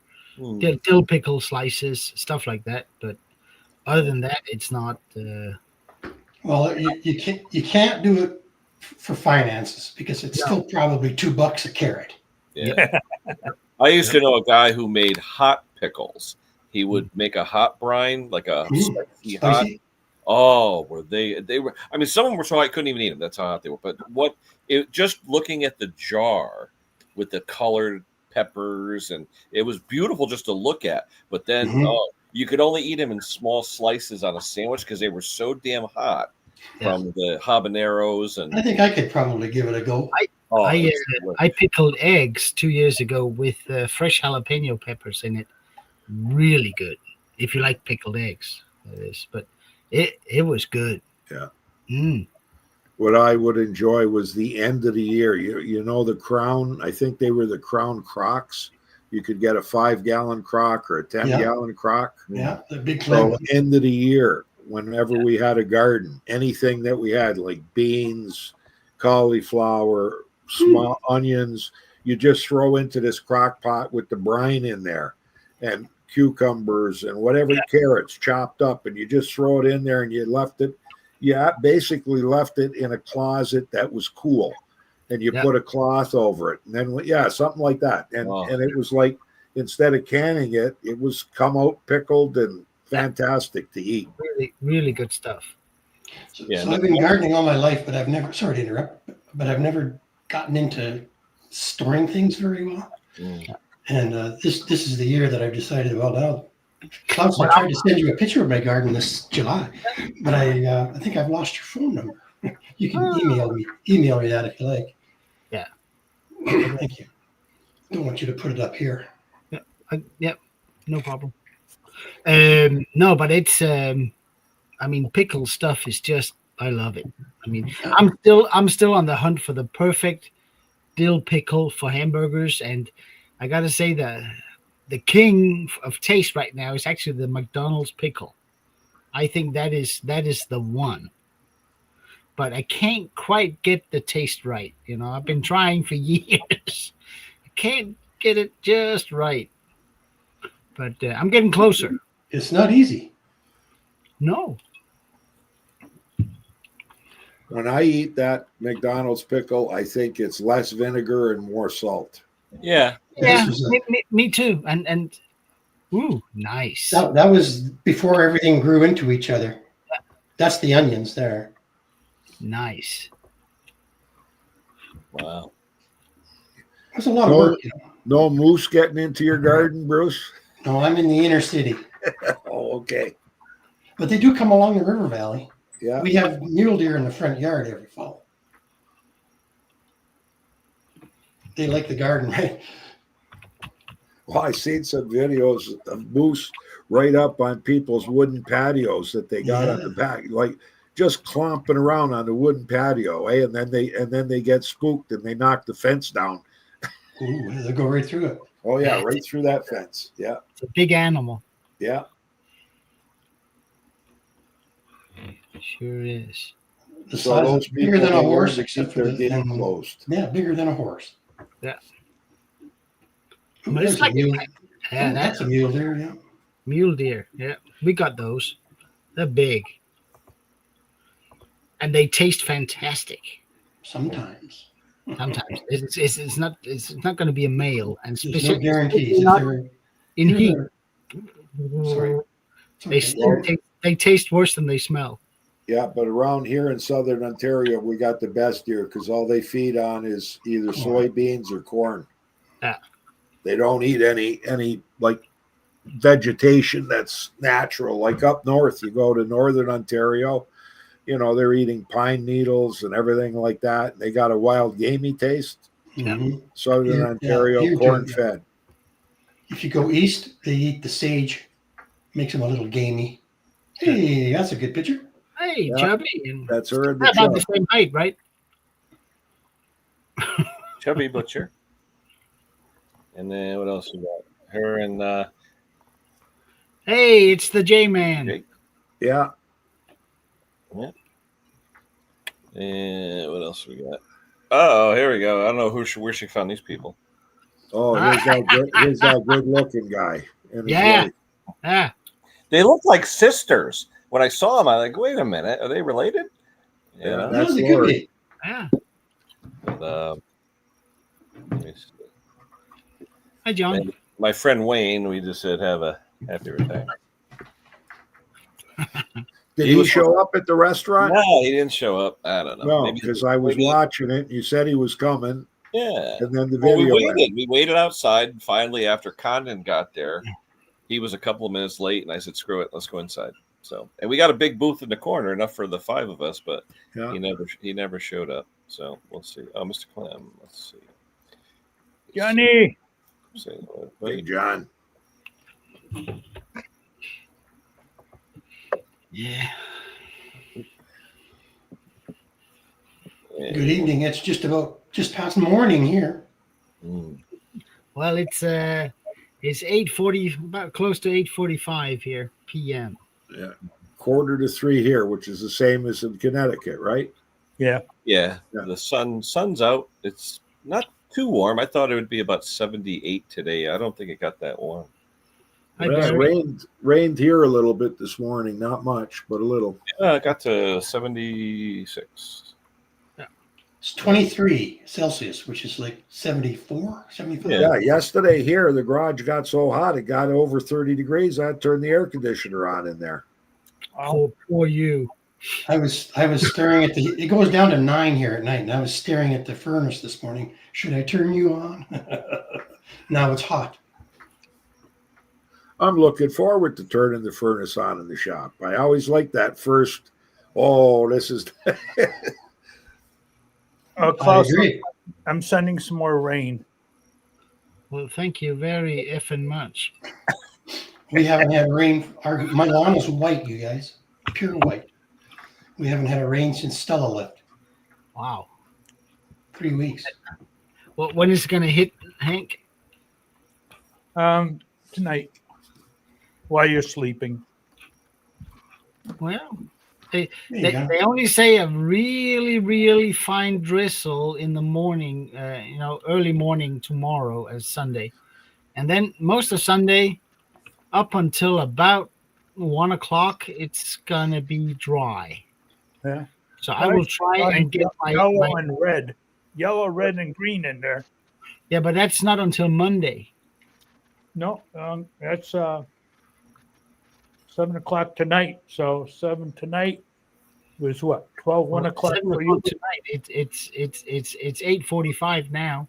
dill pickle slices, stuff like that. But other than that, it's not. Well, you can't do it for finances because it's still probably $2 a carrot. Yeah. I used to know a guy who made hot pickles. He would make a hot brine, like a spicy hot. Oh, they were? I mean, some of them were so I couldn't even eat them. That's how hot they were. But just looking at the jar with the colored peppers, and it was beautiful just to look at. But then you could only eat them in small slices on a sandwich because they were so damn hot from the habaneros. And I think I could probably give it a go. I pickled eggs 2 years ago with fresh jalapeno peppers in it. Really good. If you like pickled eggs, that is. But it was good. Yeah. What I would enjoy was the end of the year. You know the Crown. I think they were the Crown crocks. You could get a 5-gallon crock or a 10-gallon crock. Yeah, the big. So end of the year, whenever we had a garden, anything that we had like beans, cauliflower, small onions, you just throw into this crock pot with the brine in there, and cucumbers and whatever carrots chopped up, and you just throw it in there, and you left it. Basically left it in a closet that was cool, and you put a cloth over it, and then something like that, and it was like instead of canning it, it was come out pickled and fantastic to eat. Really, really good stuff. So I've been gardening all my life, but I've never. Sorry to interrupt, but I've never gotten into storing things very well. And this is the year that I've decided. Well, now, Klaus, I tried to send you a picture of my garden this July, but I think I've lost your phone number. You can email me that if you like. Yeah. Thank you. Don't want you to put it up here. Yeah. No problem. No, but it's. I mean, pickle stuff is just. I love it. I mean, I'm still on the hunt for the perfect dill pickle for hamburgers, and I gotta say that the king of taste right now is actually the McDonald's pickle. I think that is the one, but I can't quite get the taste right. I've been trying for years. I can't get it just right, but I'm getting closer. It's not easy. No. When I eat that McDonald's pickle, I think it's less vinegar and more salt. Yeah, me too. And ooh, nice. That was before everything grew into each other. That's the onions there. Nice. Wow. That's a lot of work. No moose getting into your garden, Bruce? No, I'm in the inner city. Oh, okay. But they do come along the river valley. Yeah. We have mule deer in the front yard every fall. They like the garden, right? Well, I seen some videos of moose right up on people's wooden patios that they got on the back, like just clomping around on the wooden patio, and then they get spooked and they knock the fence down. Ooh, they go right through it. Oh yeah, right through that fence. Yeah. It's a big animal. Yeah. Sure is. The So size those of bigger people than a they horse, learn to except keep for their the gate closed. yeah, bigger than a horse. Yeah. Ooh, But there's it's a like mule. yeah, Oh, that's a mule deer. Yeah. mule deer. Yeah, we got those. They're big, and they taste fantastic. Sometimes. Sometimes it's not going to be a male, and There's no especially guarantees. If not they're in here, heat. sorry. It's They okay. still they taste worse than they smell. Yeah, but around here in southern Ontario, we got the best deer because all they feed on is either soybeans or corn. Yeah. They don't eat any like vegetation that's natural. Like up north, you go to northern Ontario, they're eating pine needles and everything like that. They got a wild gamey taste. Mhm. Southern Ontario, here too, corn yeah. fed. If you go east, they eat the sage, makes them a little gamey. Hey, that's a good picture. Hey, Yeah. chubby, and That's her and the they're about the chub. same height, right? Chubby Butcher. And then what else we got? Her and Hey, it's the J-Man. Jake. Yeah. And what else we got? Oh, here we go. I don't know where she found these people. Oh, here's that good looking guy. And his Yeah. wife. Yeah. They look like sisters. When I saw them, I was like, wait a minute, are they related? Yeah, You know? that's No, they could Lori. be. Yeah. But, let me see. Hi, John. And my friend Wayne, we just said have a happy retirement. Did He he was- show up at the restaurant? No, he didn't show up. I don't know. No, Maybe- because I was maybe- watching it. You said he was coming, Yeah. and then the Well, we video. waited. We waited outside. And finally, after Condon got there, he was a couple of minutes late, and I said, "Screw it, let's go inside." So, and we got a big booth in the corner, enough for the 5 of us, but Yeah. he never showed up. So we'll see. Oh, Mr. Clem, let's see. Johnny. Say, Hey, John. Yeah. Good evening. It's just past morning here. Well, it's 8:40, about close to 8:45 here p.m. Yeah. 2:45 here, which is the same as in Connecticut, right? Yeah. Yeah, Yeah. the sun's out. It's not too warm. I thought it would be about 78 today. I don't think it got that warm. Hi, Yeah, Barry. rained here a little bit this morning. Not much, but a little. Yeah, it got to 76. It's 23 Celsius, which is like 74, 75. Yeah. Yeah, yesterday here, the garage got so hot, it got over 30 degrees. I turned the air conditioner on in there. Poor you. I was staring at it goes down to 9 here at night, and I was staring at the furnace this morning. Should I turn you on? Now it's hot. I'm looking forward to turning the furnace on in the shop. I always like that first. Oh, this is. I Klaus, agree. I'm sending some more rain. Well, thank you very effing much. We haven't had rain. My lawn is white, you guys, pure white. We haven't had a rain since Stella left. Wow. 3 weeks. Well, when is it going to hit, Hank? Tonight, while you're sleeping. Well, There you go. they only say a really, really fine drizzle in the morning, early morning tomorrow as Sunday. And then most of Sunday up until about 1 o'clock, it's going to be dry. Yeah. So I will try and get yellow and red. Yellow, red, and green in there. Yeah, but that's not until Monday. No, that's 7 o'clock tonight. So 7 tonight was what? 12, 1 o'clock 7 for you? o'clock tonight. It's 8:45 now.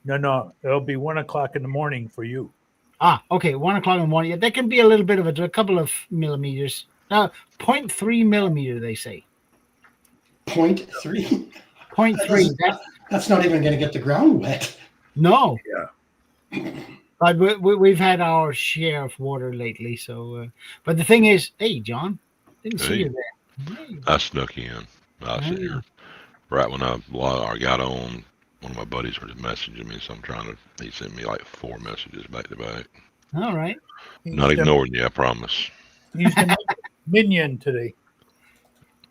No, it'll be 1 o'clock in the morning for you. Okay, 1 o'clock in the morning. Yeah, that can be a little bit of a couple of millimeters. 0.3 millimeter, they say. 0.3. 0.3. That's not even going to get the ground wet. No. Yeah. But we've had our share of water lately. So, but the thing is, hey, John, didn't see you there. Hey. I snuck in. I was sitting here right when I got on. One of my buddies was messaging me, so he sent me like 4 messages back to back. All right. Not ignoring you, I promise. He's the minion today.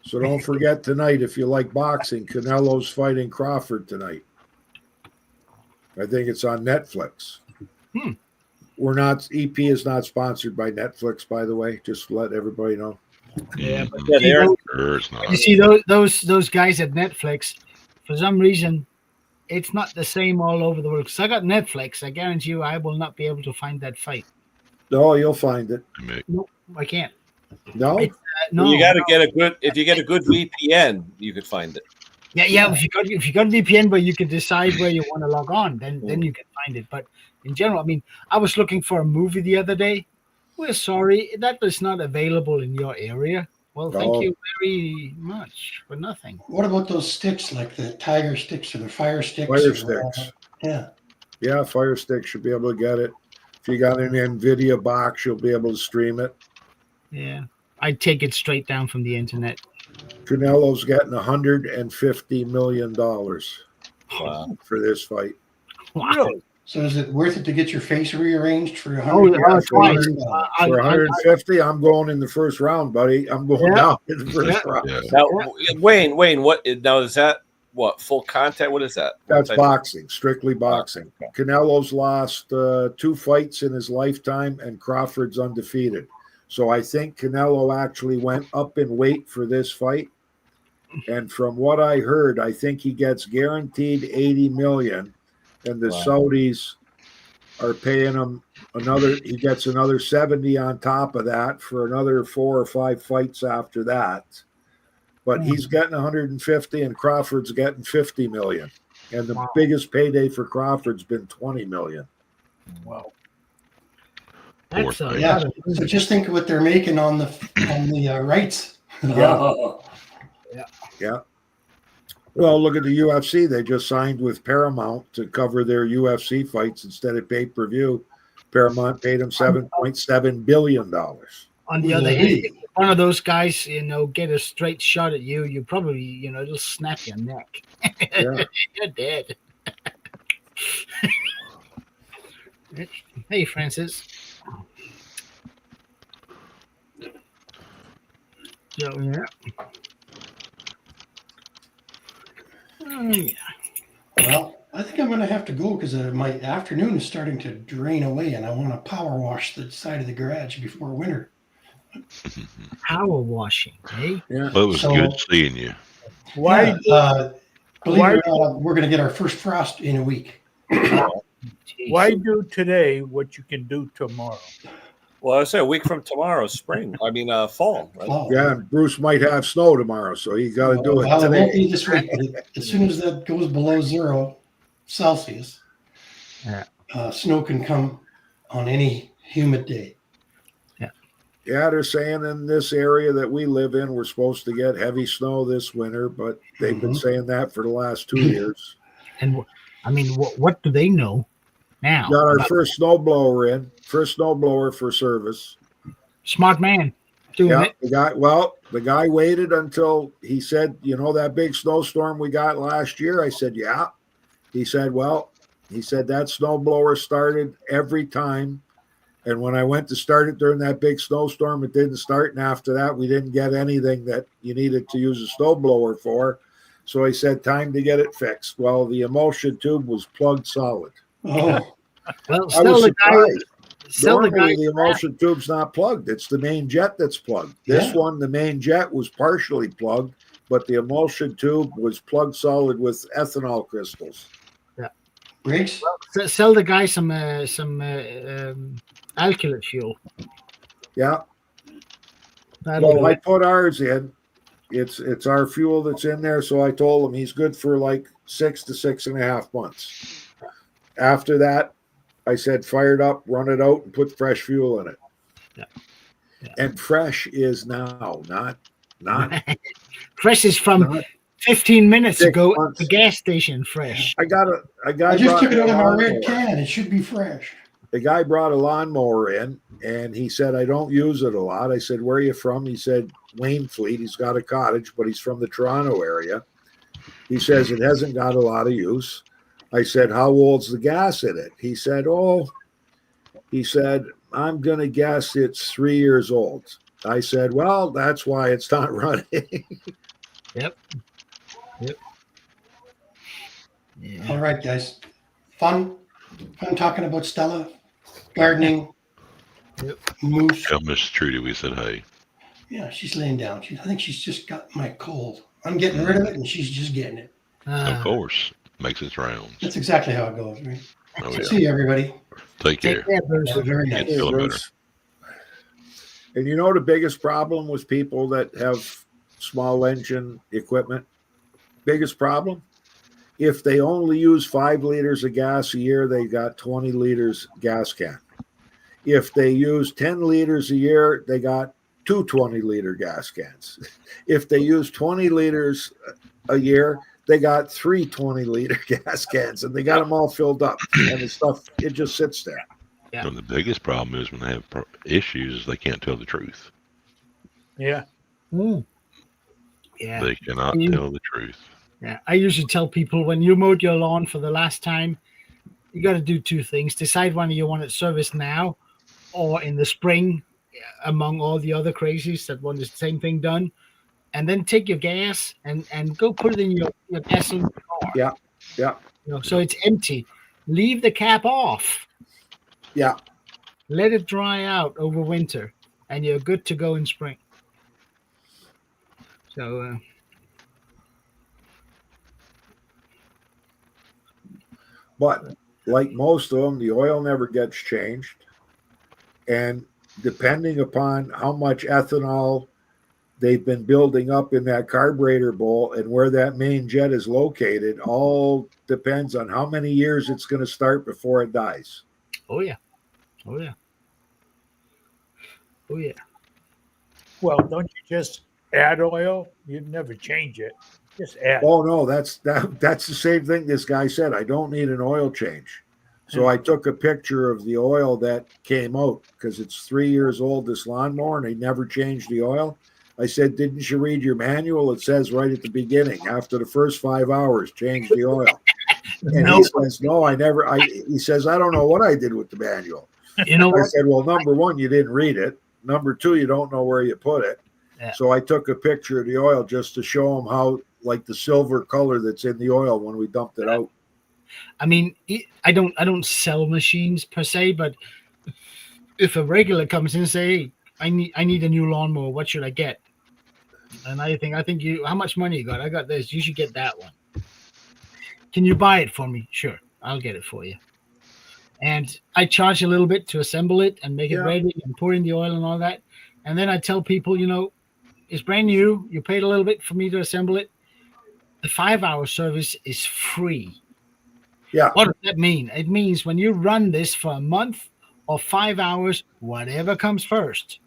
So don't forget tonight, if you like boxing, Canelo's fighting Crawford tonight. I think it's on Netflix. We're not, EP is not sponsored by Netflix, by the way, just to let everybody know. Yeah, but Yeah, they are. Sure, it's not. you see those guys at Netflix, for some reason, it's not the same all over the world. Because I got Netflix, I guarantee you, I will not be able to find that fight. No, you'll find it. Nope, I can't. No? It's, no, You got to get a good. If you get a good VPN, you could find it. yeah. If you got VPN, where you can decide where you want to log on, then you can find it. But in general, I mean, I was looking for a movie the other day. We're sorry, that is not available in your area. Well, thank you very much for nothing. What about those sticks, like the tiger sticks or the fire sticks? Fire sticks. Yeah. Yeah, Fire Stick should be able to get it. If you got an NVIDIA box, you'll be able to stream it. Yeah, I'd take it straight down from the internet. Canelo's getting $150 million for this fight. Wow. So is it worth it to get your face rearranged for Oh, 100? twice. For 150, I'm going in the first round, buddy. I'm going down in the first round. Yeah. Now, Wayne, what now is that? What full contact? What is that? That's boxing, strictly boxing. Canelo's lost 2 fights in his lifetime, and Crawford's undefeated. So I think Canelo actually went up in weight for this fight. And from what I heard, I think he gets guaranteed $80 million, and the Saudis are paying him he gets another 70 on top of that for another 4 or 5 fights after that. But he's getting 150 and Crawford's getting 50 million. And the biggest payday for Crawford's been 20 million. Wow. That's Yeah. So just think of what they're making on the rights. Yeah. Well, look at the UFC. They just signed with Paramount to cover their UFC fights instead of pay-per-view. Paramount paid them $7.7 billion. On the other hand, if one of those guys, get a straight shot at you, you probably, it'll snap your neck. Yeah. You're dead. Hey, Francis. So, yeah. Well, I think I'm going to have to go because my afternoon is starting to drain away, and I want to power wash the side of the garage before winter. Power washing, eh? Yeah. Well, it was good seeing you. Why? Believe it or not, we're going to get our first frost in a week. Why do today what you can do tomorrow? Well, I say a week from tomorrow, spring. I mean, fall. Right? Fall. Yeah, and Bruce might have snow tomorrow, so you got to do it Well, it won't today. be this week. But as soon as that goes below 0 Celsius, snow can come on any humid day. Yeah, they're saying in this area that we live in, we're supposed to get heavy snow this winter, but they've been saying that for the last 2 years. And I mean, what do they know now? Got our first snowblower in, first snowblower for service. Smart man doing it. The guy waited until he said, that big snowstorm we got last year. I said, yeah. He said, that snowblower started every time. And when I went to start it during that big snowstorm, it didn't start. And after that, we didn't get anything that you needed to use a snowblower for. So he said, time to get it fixed. Well, the emulsion tube was plugged solid. Oh, Well, I was surprised. Normally, the emulsion tube's not plugged. It's the main jet that's plugged. This one, the main jet was partially plugged, but the emulsion tube was plugged solid with ethanol crystals. Briggs? Well, sell the guy some alkylate fuel. Yeah. That'll Well, do I it. put ours in. It's our fuel that's in there. So I told him he's good for like 6 to 6.5 months. After that, I said, fire it up, run it out, and put fresh fuel in it. Yeah. And fresh is now, not Fresh is from 15 minutes 6 ago months. at the gas station. Fresh. I just took it out of my red can. It should be fresh. The guy brought a lawnmower in, and he said, I don't use it a lot. I said, where are you from? He said, Waynefleet. He's got a cottage, but he's from the Toronto area. He says it hasn't got a lot of use. I said, how old's the gas in it? He said, I'm going to guess it's 3 years old. I said, well, that's why it's not running. Yep. Yeah. All right, guys. Fun talking about Stella, gardening, Yep. moose. Tell Miss Trudy we said hey. Yeah, she's laying down. I think she's just got my cold. I'm getting rid of it, and she's just getting it. Of course. Makes its rounds. That's exactly how it goes, right? Oh, yeah. See you, everybody. Take care. Bruce. Have a very Get nice. feeling better. And you know the biggest problem with people that have small engine equipment? Biggest problem? If they only use 5 liters of gas a year, they got 20 liters gas can. If they use 10 liters a year, they got 2 20-liter gas cans. If they use 20 liters a year, they got 3 20-liter gas cans, and they got them all filled up. And the stuff, it just sits there. Yeah. And the biggest problem is when they have issues, they can't tell the truth. Yeah. Yeah. They cannot tell the truth. Yeah. I usually tell people when you mowed your lawn for the last time, you got to do 2 things. Decide whether you want it serviced now or in the spring, among all the other crazies that want the same thing done. And then take your gas and go put it in your gasoline car. Yeah. You know, so it's empty. Leave the cap off. Yeah. Let it dry out over winter, and you're good to go in spring. So, but like most of them, the oil never gets changed. And depending upon how much ethanol they've been building up in that carburetor bowl and where that main jet is located, all depends on how many years it's going to start before it dies. oh yeah. Well, don't you just add oil? You'd never change it. Just add. Oh no, that's the same thing this guy said. I don't need an oil change. So I took a picture of the oil that came out because it's 3 years old, this lawnmower, and they never changed the oil. I said, didn't you read your manual? It says right at the beginning, after the first 5 hours, change the oil. And he says, no, I never. He says, I don't know what I did with the manual. You know I what? said, well, number 1, you didn't read it. Number 2, you don't know where you put it. Yeah. So I took a picture of the oil just to show him how, like the silver color that's in the oil when we dumped it out. I mean, I don't sell machines per se, but if a regular comes in and say, hey, I need a new lawnmower, what should I get? And I think you, how much money you got? I got this. You should get that one. Can you buy it for me? Sure, I'll get it for you. And I charge a little bit to assemble it and make it ready and pour in the oil and all that. And then I tell people, you know, it's brand new. You paid a little bit for me to assemble it. The 5-hour service is free. Yeah. What does that mean? It means when you run this for a month or 5 hours, whatever comes first,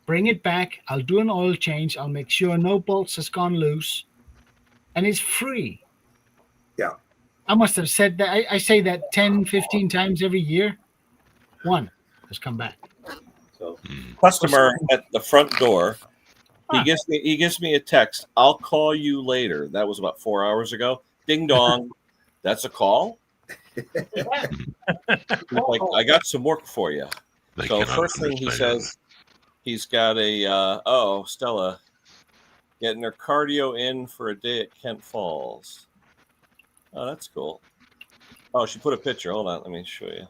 bring it back. I'll do an oil change. I'll make sure no bolts has gone loose. And it's free. Yeah. I must have said that. I say that 10, 15 times every year. One has come back. So, customer at the front door. He gives me a text. I'll call you later. That was about 4 hours ago. Ding dong. That's a call. Like, I got some work for you. So first thing he says, he's got a Stella getting her cardio in for a day at Kent Falls. Oh, that's cool. Oh, she put a picture. Hold on, let me show you.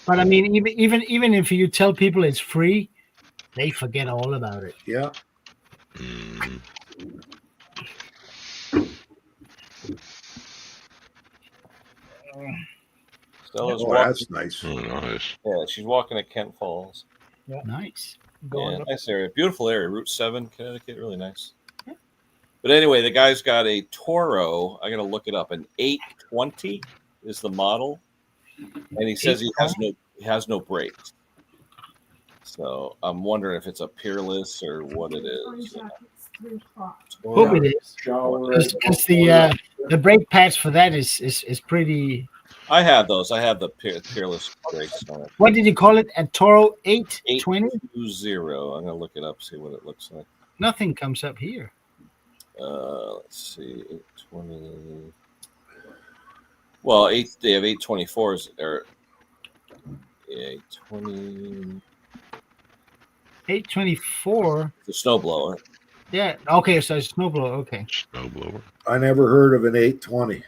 But I mean, even if you tell people it's free, they forget all about it. Yeah. Stella's walking. That's nice. Oh, nice. Yeah, she's walking at Kent Falls. Yeah. Nice. Yeah, nice area. Beautiful area. Route 7, Connecticut. Really nice. Yeah. But anyway, the guy's got a Toro. I got to look it up. An 820 is the model. And he says he has no brakes. So I'm wondering if it's a Peerless or what it is. Hope it is. Because the brake pads for that is pretty. I have those. I have the Peerless brakes on it. What did you call it? A Toro 820? 820. I'm gonna look it up, see what it looks like. Nothing comes up here. Let's see, 820. Well, they have 824s or 820. 824. The snowblower. Yeah. Okay. So it's snowblower. Okay. Snowblower. I never heard of an 820.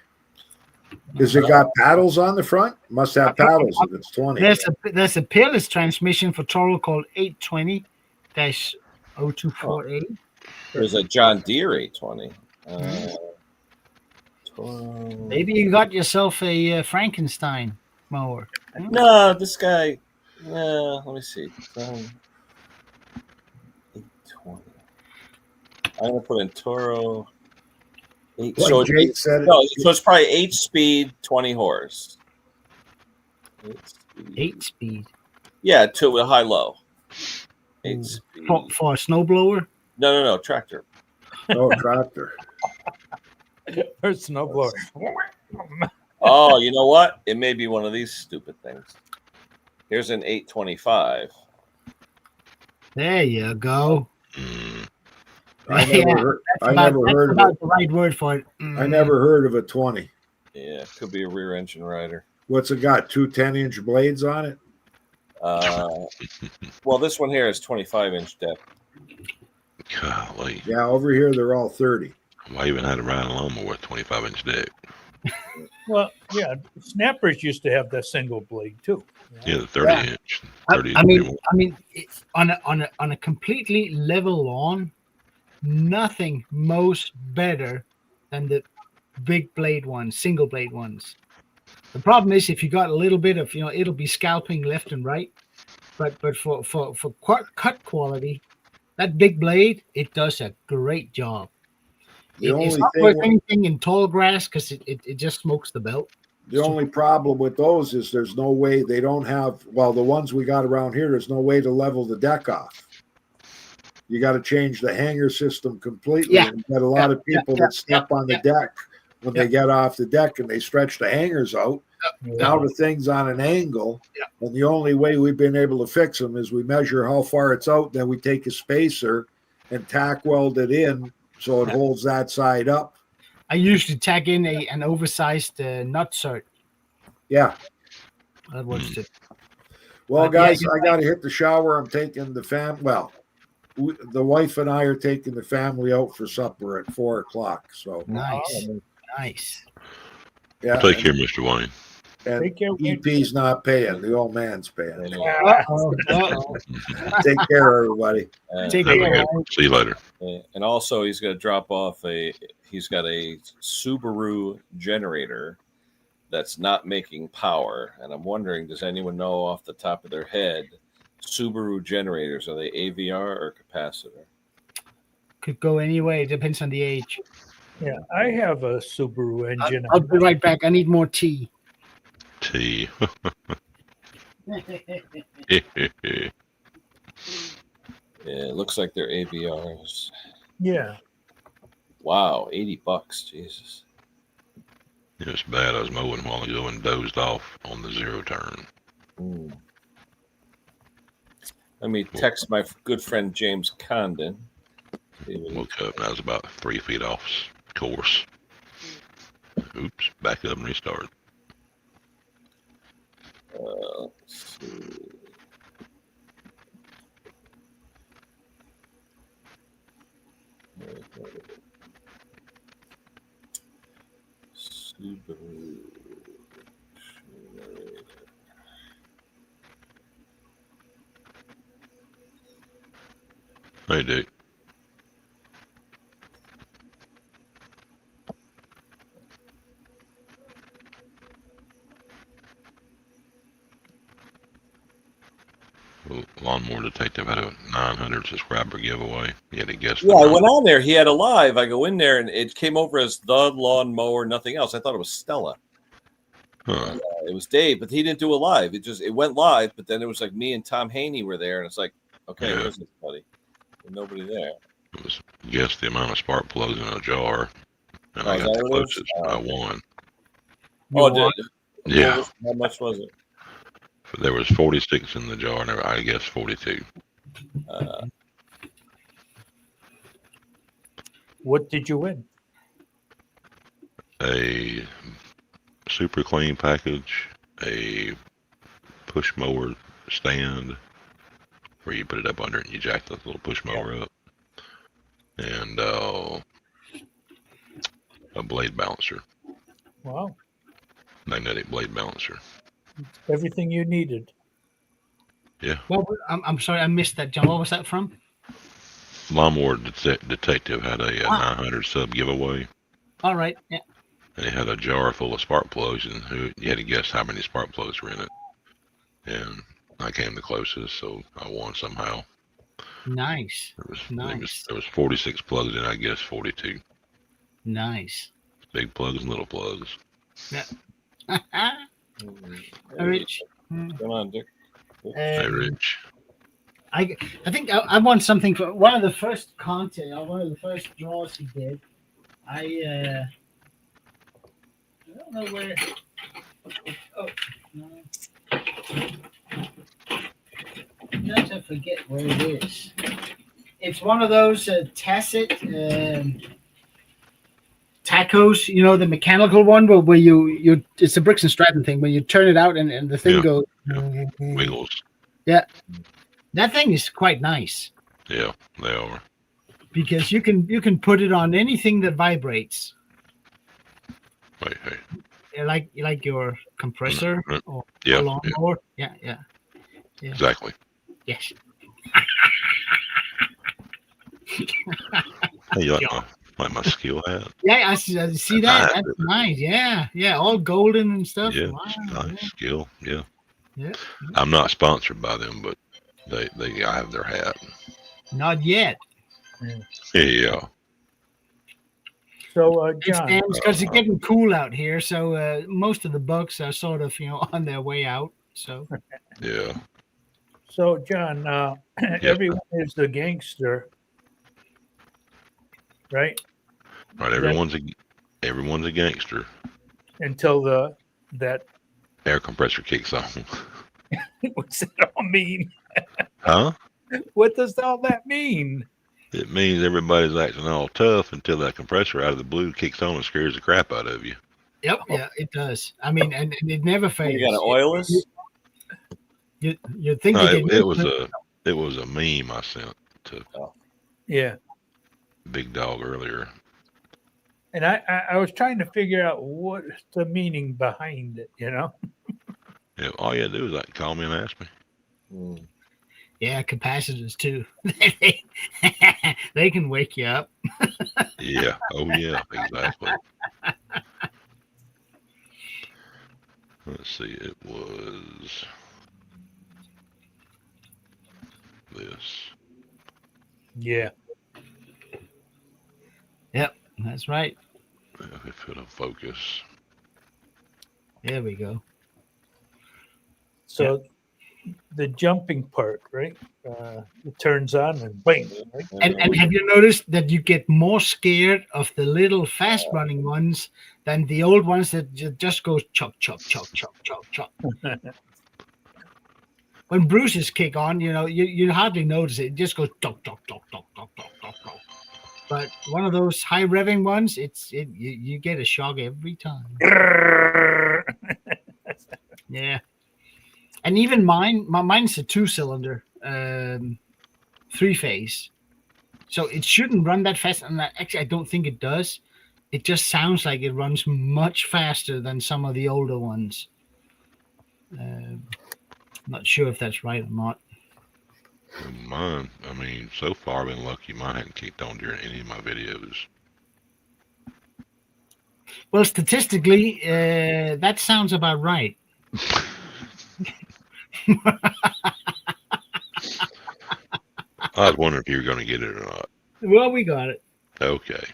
Is it got paddles on the front? Must have paddles if it's 20. There's a peerless transmission for Toro called 820-0248. There's a John Deere 820. Maybe you got yourself a Frankenstein mower. No, this guy. Let me see. 820. I'm gonna put in Toro. So it's probably 8-speed, 20 horse. 8-speed. Yeah, to a high-low. 8-speed. For a snowblower? No, tractor. Oh, tractor. Or snowblower. Oh, you know what? It may be one of these stupid things. Here's an 825. There you go. I never heard of the right word for it. I never heard of a 20. Yeah, it could be a rear engine rider. What's it got? 2 10-inch blades on it? Well, this one here is 25-inch depth. Golly. Yeah, over here they're all 30. I even had to ride a lawnmower with 25-inch deck. Well, yeah, snappers used to have that single blade too. Yeah, the 30-inch. 30 I mean, on a completely level lawn, nothing mows better than the big blade ones, single blade ones. The problem is if you got a little bit of, it'll be scalping left and right. But for cut quality, that big blade, it does a great job. It's not worth anything in tall grass because it just smokes the belt. The only problem with those is there's no way they don't have, well, the ones we got around here, there's no way to level the deck off. You got to change the hanger system completely. Yeah. And you got a lot of people that step on the deck when they get off the deck and they stretch the hangers out. Now the thing's on an angle, and the only way we've been able to fix them is we measure how far it's out, then we take a spacer and tack weld it in so it holds that side up. I usually tack in an oversized nut cert. Yeah. That works too. Well, guys, I got to hit the shower. I'm taking the the wife and I are taking the family out for supper at 4:00. So nice. Yeah. Take care, Mr. Wayne. And EP's not paying. The old man's paying. Take care, everybody. Take care. See you later. And also, he's going to drop off he's got a Subaru generator that's not making power. And I'm wondering, does anyone know off the top of their head, Subaru generators, are they AVR or capacitor? Could go any way. It depends on the age. Yeah, I have a Subaru engine. I'll be right back. I need more tea. Tea. Yeah, it looks like they're AVRs. Yeah. Wow, $80. Jesus. It's bad. I was mowing while ago and dozed off on the zero turn. Let me text my good friend James Condon. Woke up and I was about 3 feet off course. Oops, back up and restart. Let's see. Subaru. Hey, Dick. Lawnmower Detective had a 900 subscriber giveaway. He had to guess. Yeah, I went on there. He had a live. I go in there and it came over as the lawnmower, nothing else. I thought it was Stella. Huh. It was Dave, but he didn't do a live. It went live, but then it was like me and Tom Haney were there, and it's like, okay, where's this buddy? And nobody there. It was guess the amount of spark plugs in a jar, and I got the closest. I won. Yeah. How much was it? There was 46 in the jar, and I guess 42. What did you win? A super clean package, a push mower stand, where you put it up under it and you jack the little push mower up. And a blade balancer. Wow. Magnetic blade balancer. Everything you needed. Yeah. Well, I'm sorry, I missed that, John. What was that from? Lawnmower Detective had a 900 sub giveaway. All right. Yeah. And he had a jar full of spark plugs, and you had to guess how many spark plugs were in it. And I came the closest, so I won somehow. Nice. There was 46 plugs in, I guess 42. Nice. Big plugs and little plugs. Yeah. Rich. What's going on, Dick? Hey, Rich. I think I won something for one of the first content, or one of the first draws he did. I don't know where. Oh, no. Sometimes I forget where it is. It's one of those tacit tacos, you know, the mechanical one where you it's a Bricks and Stratton thing when you turn it out and the thing goes. Yeah. Wiggles. Yeah. That thing is quite nice. Yeah, they are. Because you can put it on anything that vibrates. Hey. Like your compressor or yeah, lawnmower. Yeah. Exactly. Yes. Hey, you like my skill hat? Yeah, I see that. That's nice. Yeah. All golden and stuff. Yeah, wow, nice skill. Yeah. Yeah. I'm not sponsored by them, but I have their hat. Not yet. Yeah. So, John, because it's getting cool out here, so most of the bucks are sort of on their way out. So. Yeah. So, John, everyone is a gangster, right? Right. Everyone's a gangster Until that air compressor kicks on. What's that all mean? Huh? What does all that mean? It means everybody's acting all tough until that compressor out of the blue kicks on and scares the crap out of you. Yep. Yeah, it does. I mean, and it never fades. You got an oilless? You think it was a meme I sent to Big Dog earlier. And I was trying to figure out what's the meaning behind it, Yeah, all you gotta do is call me and ask me. Yeah, capacitors too. They can wake you up. Yeah. Oh yeah, exactly. Let's see, it was this. Yeah. Yep, that's right. If it'll focus. There we go. So the jumping part, right? It turns on and bang. Right? And have you noticed that you get more scared of the little fast running ones than the old ones that just goes chop, chop, chop, chop, chop, chop. When Bruce's kick on, you hardly notice it. It just goes chop, chop, chop, chop, chop, chop, chop, chop. But one of those high revving ones, you get a shock every time. Yeah. And even mine's a 2-cylinder, 3-phase. So it shouldn't run that fast. And actually, I don't think it does. It just sounds like it runs much faster than some of the older ones. Not sure if that's right or not. Mine, so far I've been lucky. Mine hadn't kicked on during any of my videos. Well, statistically, that sounds about right. I was wondering if you were going to get it or not. Well, we got it. Okay.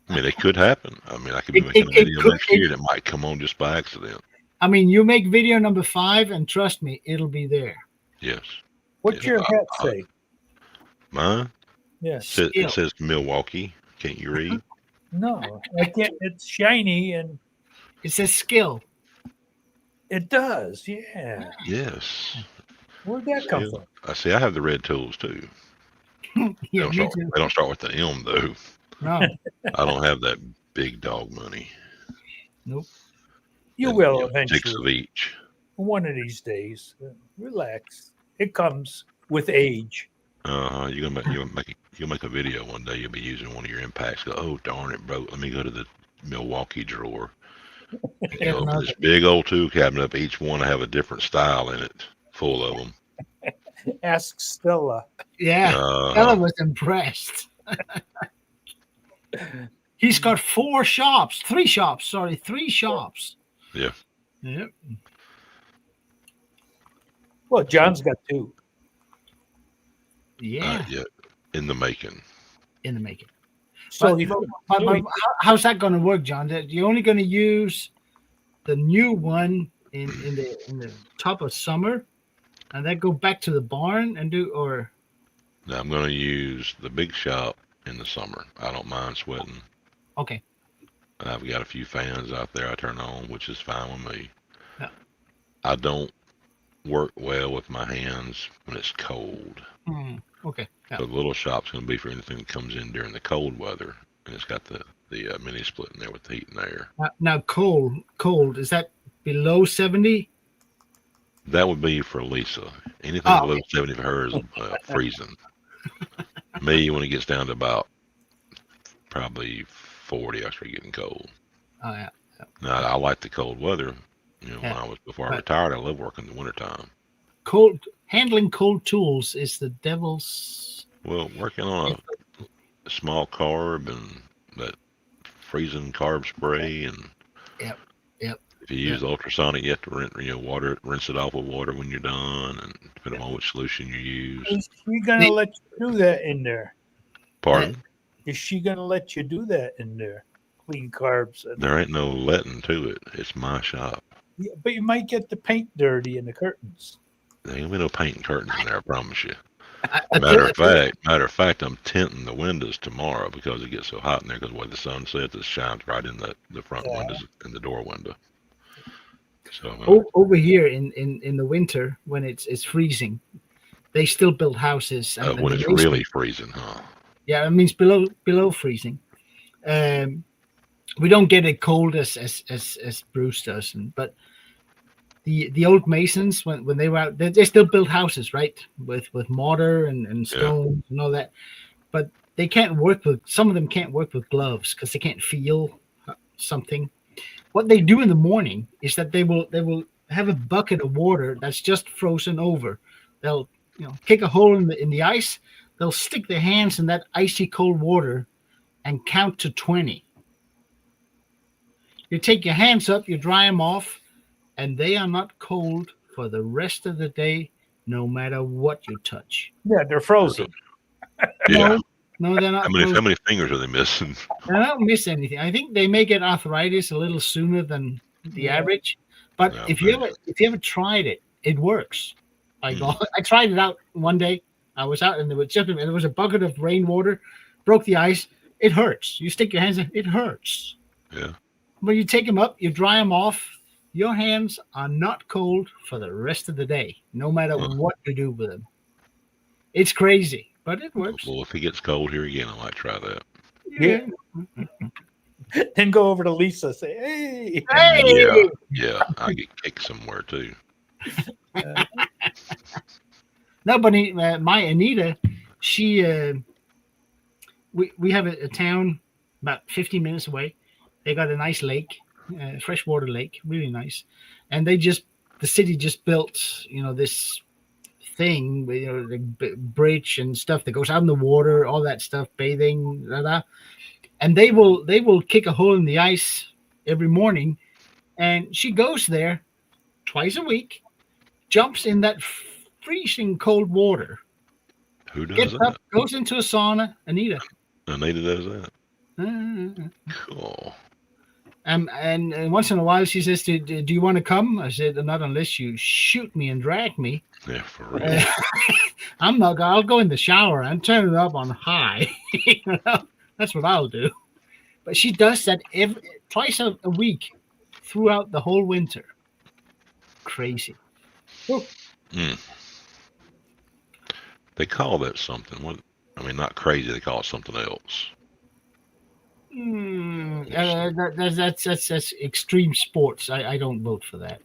It could happen. I could be making a video next year that might come on just by accident. You make video number 5, and trust me, it'll be there. Yes. What's your hat say? Mine? Yes. It says Milwaukee. Can't you read? No, I can't. It's shiny and it says skill. It does, yeah. Yes. Where'd that come from? I see. I have the red tools too. Yeah, me too. They don't start with the M though. No. I don't have that big dog money. Nope. You will eventually. 6 of each. One of these days. Relax. It comes with age. You're gonna make a video one day. You'll be using one of your impacts. Go, oh darn it, broke. Let me go to the Milwaukee drawer. You know, this big old tool cabinet. Up, each one have a different style in it, full of them. Ask Stella. Yeah, Stella was impressed. He's got 3 shops. Yeah. Yep. Well, John's got 2. Yeah. In the making. So but how's that going to work, John? You're only going to use the new one in the top of summer, and then go back to the barn and do, or? Now I'm going to use the big shop in the summer. I don't mind sweating. Okay. I've got a few fans out there I turn on, which is fine with me. Yeah. I don't work well with my hands when it's cold. Okay. Yeah. So the little shop's going to be for anything that comes in during the cold weather, and it's got the mini split in there with the heat and air. Now cold, is that below 70? That would be for Lisa. Anything below 70 for her is freezing. Me, when it gets down to about probably 40, I start getting cold. Oh yeah. Now I like the cold weather. You know, before I retired, I loved working in the wintertime. Handling cold tools is the devil's. Well, working on a small carb and that freezing carb spray, and Yep. if you use ultrasonic, you have to rinse it off with water when you're done, and depending on which solution you use. is she gonna let you do that in there? Pardon? Is she gonna let you do that in there? Clean carbs. There ain't no letting to it. It's my shop. Yeah, but you might get the paint dirty in the curtains. There ain't no painting curtains in there, I promise you. Matter of fact, I'm tinting the windows tomorrow because it gets so hot in there, because where the sun sets, it shines right in the front windows and the door window. So over here in the winter, when it's freezing, they still build houses. When it's really freezing, huh? Yeah, it means below freezing. We don't get it cold as Bruce does, but the old masons, when they were out, they still build houses, right, with mortar and stone and all that. But they can't work with, some of them can't work with gloves because they can't feel something. What they do in the morning is that they will have a bucket of water that's just frozen over. They'll kick a hole in the ice. They'll stick their hands in that icy cold water and count to 20. You take your hands up, you dry them off, and they are not cold for the rest of the day, no matter what you touch. Yeah, they're frozen. Yeah. No, they're not. How many fingers are they missing? They don't miss anything. I think they may get arthritis a little sooner than the average. But if you ever tried it, it works. I tried it out one day. I was out and there was a bucket of rainwater, broke the ice. It hurts. You stick your hands in, it hurts. Yeah. But you take them up, you dry them off. Your hands are not cold for the rest of the day, no matter what you do with them. It's crazy, but it works. Well, if it gets cold here again, I might try that. Yeah. Then go over to Lisa, say, "Hey, hey!" Yeah, I get kicked somewhere too. Nobody, my Anita, she, we have a town about 15 minutes away. They got a nice lake, freshwater lake, really nice. And the city just built, this thing, the bridge and stuff that goes out in the water, all that stuff, bathing, and they will kick a hole in the ice every morning, and she goes there twice a week, jumps in that freezing cold water. Who does gets that? Up, goes into a sauna. Anita does that. Cool. And once in a while she says, do you want to come? I said, not unless you shoot me and drag me. Yeah, for real. I'm not. I'll go in the shower and turn it up on high. That's what I'll do. But she does that twice a week throughout the whole winter. Crazy. They call that something. What? I mean, not crazy. They call it something else. That's extreme sports. I don't vote for that.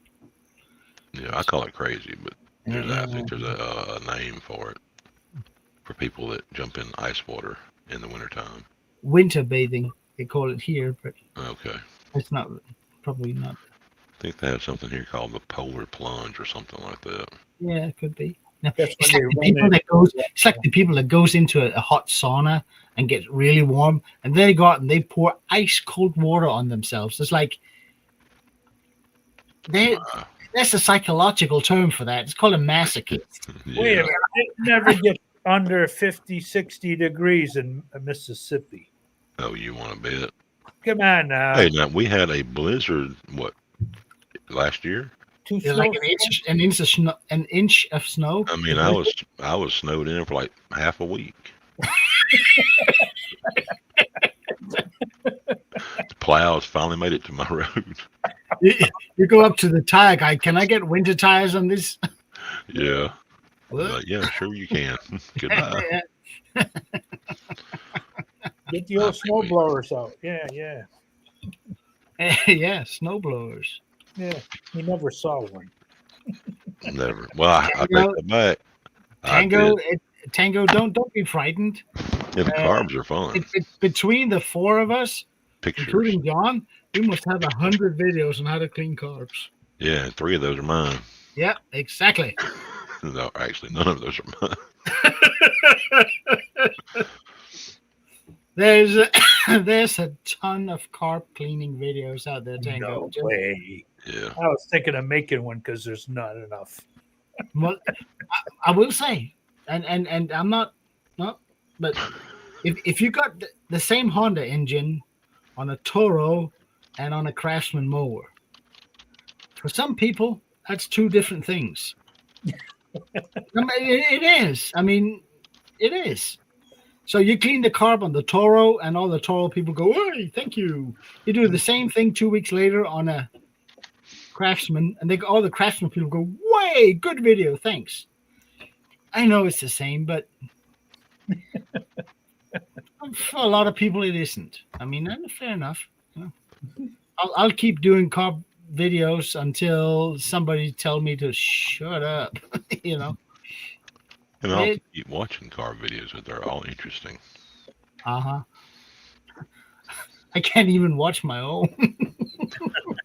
Yeah, I call it crazy, but there's Yeah. I think there's a name for it for people that jump in ice water in the wintertime. Winter bathing, they call it here, but Okay. it's not probably not. I think they have something here called the polar plunge or something like that. Yeah, it could be. No, That's it's when like they the people run that goes. It's like the people that goes into a hot sauna and gets really warm, and then they go out and they pour ice cold water on themselves. It's like that's a psychological term for that. It's called a masochist. Yeah. Wait a minute. It never gets under 50, 60 degrees in Mississippi. Oh, you want to bet? Come on now. Hey, now we had a blizzard. What last year? Yeah, like an inch of snow. I mean, I was snowed in for like half a week. The plows finally made it to my road. You go up to the tire guy. Can I get winter tires on this? Yeah. What? Yeah, sure you can. Goodbye. Get the old snow blowers out. Yeah. Yeah, snow blowers. Yeah. You never saw one. Never. Well, I take that back. Tango, don't be frightened. Yeah, the carbs are fun. Between the four of us, Pictures. including John, we must have 100 videos on how to clean carbs. Yeah, 3 of those are mine. Yeah, exactly. No, actually, none of those are mine. There's a ton of carb cleaning videos out there, Tango. No way. Yeah. I was thinking of making one because there's not enough. Well, I will say, and I'm not, but if you got the same Honda engine on a Toro and on a Craftsman mower, for some people that's 2 different things. It is. I mean, it is. So you clean the carb on the Toro, and all the Toro people go, "Hey, thank you." You do the same thing 2 weeks later on a Craftsman, and all the Craftsman people go, "Way, good video, thanks." I know it's the same, but for a lot of people, it isn't. I mean, fair enough. You know. I'll keep doing carb videos until somebody tell me to shut up. You know. And I'll keep watching car videos, but they're all interesting. I can't even watch my own.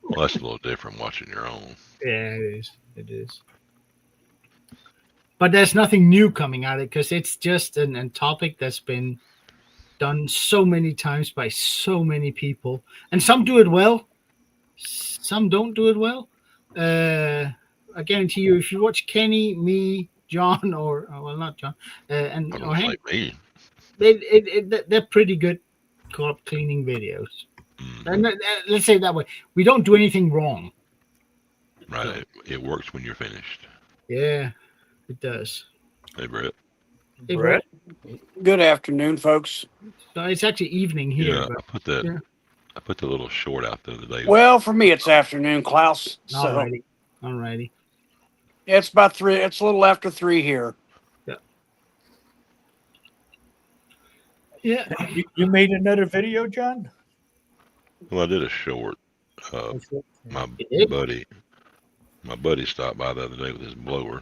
Well, that's a little different watching your own. Yeah, it is. But there's nothing new coming at it because it's just a topic that's been done so many times by so many people. And some do it well. Some don't do it well. I guarantee you, if you watch Kenny, me, John, or well, not John, and Hank, like me. They're pretty good carb cleaning videos. And let's say it that way. We don't do anything wrong. Right. It works when you're finished. Yeah, it does. Hey, Brett. Hey, Brett. Good afternoon, folks. So it's actually evening here. Yeah, I put the little short out the other day. Well, for me, it's afternoon, Klaus. So Alrighty. it's about 3. It's a little after 3 here. Yeah. You made another video, John? Well, I did a short. My buddy stopped by the other day with his blower.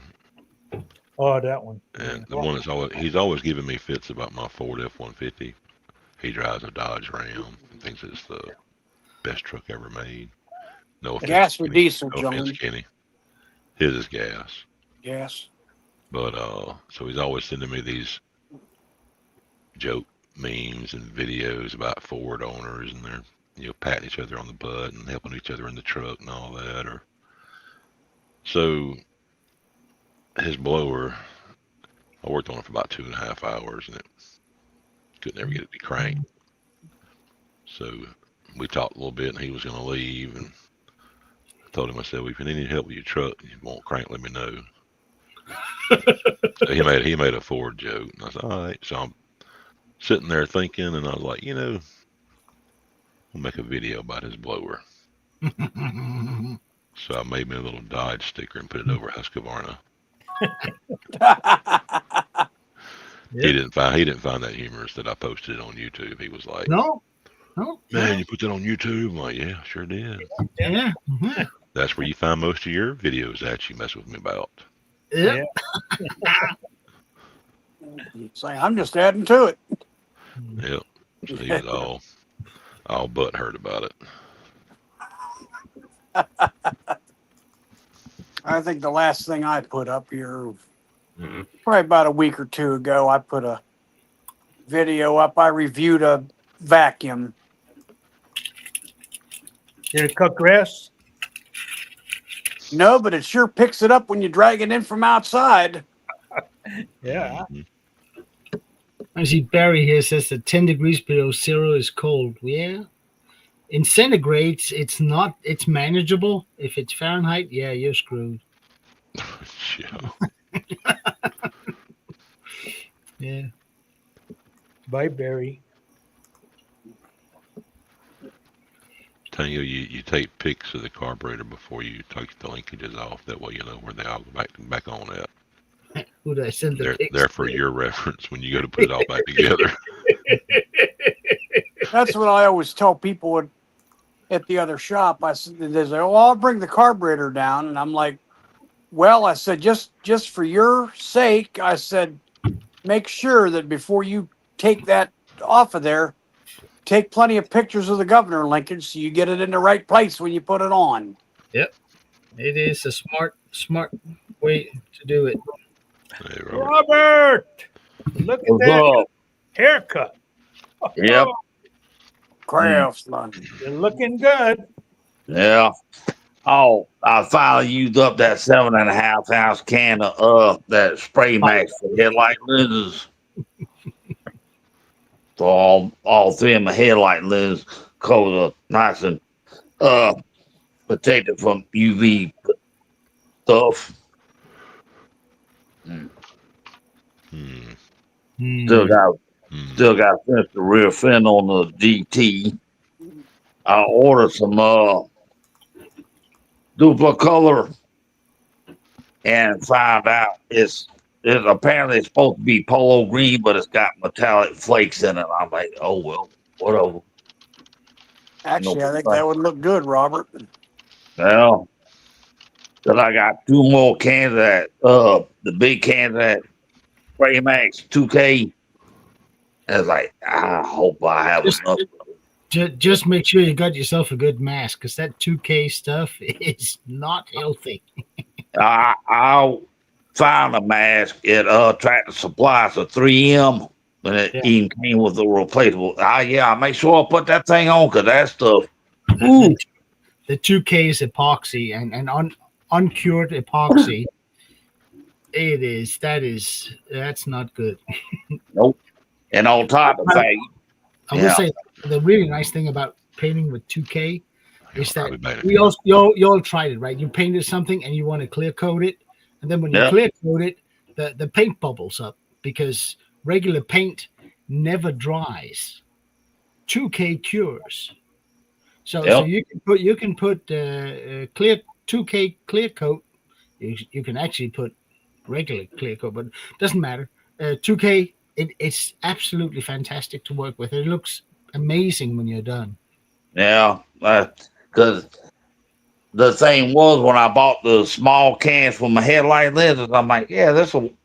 Oh, that one. And the one he's always giving me fits about my Ford F-150. He drives a Dodge Ram and thinks it's the best truck ever made. No offense, Gas or Kenny. diesel, No offense, John? Kenny. His is gas. Gas. But so he's always sending me these joke memes and videos about Ford owners, and they're patting each other on the butt and helping each other in the truck and all that. So his blower, I worked on it for about 2.5 hours, and it couldn't ever get it to crank. So we talked a little bit, and he was going to leave, and I told him, I said, well, if you need any help with your truck and you won't crank, let me know. So he made a Ford joke, and I said, all right. So I'm sitting there thinking, and I was like, I'll make a video about his blower. So I made me a little Dodge sticker and put it over Husqvarna. He didn't find that humorous that I posted it on YouTube. He was like, No. Man, you put that on YouTube? I'm like, yeah, I sure did. Yeah. That's where you find most of your videos that you mess with me about. Yep. Say, I'm just adding to it. Yep. So he was all butthurt about it. I think the last thing I put up here, probably about a week or two ago, I put a video up. I reviewed a vacuum. Did it cut grass? No, but it sure picks it up when you drag it in from outside. Yeah. Mhm. I see Barry here says that 10 degrees below zero is cold. Yeah. In centigrades, it's not. It's manageable. If it's Fahrenheit, yeah, you're screwed. Yeah. Yeah. Bye, Barry. Telling you take pics of the carburetor before you take the linkages off. That way you know where they all go back on at. Who did I send the pics They're for to? your reference when you go to put it all back together. That's what I always tell people at the other shop. I said, they say, "Oh, I'll bring the carburetor down," and I'm like, "Well," I said, just for your sake," I said, "make sure that before you take that off of there, take plenty of pictures of the governor linkage so you get it in the right place when you put it on." Yep. It is a smart way to do it. Hey, Robert, look at that haircut. Yep. Craftsman. You're looking good. Yeah. Oh, I finally used up that 7.5 ounce can of that spray max for headlight lenses. So all three of my headlight lenses covered nice and protected from UV stuff. Still got to finish the rear fin on the GT. I ordered some dupla color and found out it's apparently it's supposed to be polo green, but it's got metallic flakes in it. I'm like, oh well, whatever. Actually, I think that would look good, Robert. Well, then I got 2 more cans of that the big cans of that Spray Max 2K. I was like, I hope I have enough. Just make sure you got yourself a good mask, because that 2K stuff is not healthy. I found a mask at Tractor Supply, it's a 3M, and it even came with a replaceable. I make sure I put that thing on, because that stuff. Ooh. The 2K is epoxy and uncured epoxy. That's not good. Nope. And on top of that, I will say the really nice thing about painting with 2K is that you all tried it, right? You painted something and you want to clear coat it, and then when you clear coat it, the paint bubbles up because regular paint never dries. 2K cures. So you can put clear 2K clear coat. You can actually put regular clear coat, but it doesn't matter. 2K, it's absolutely fantastic to work with. It looks amazing when you're done. Yeah, because the thing was when I bought the small cans for my headlight lenses, I'm like,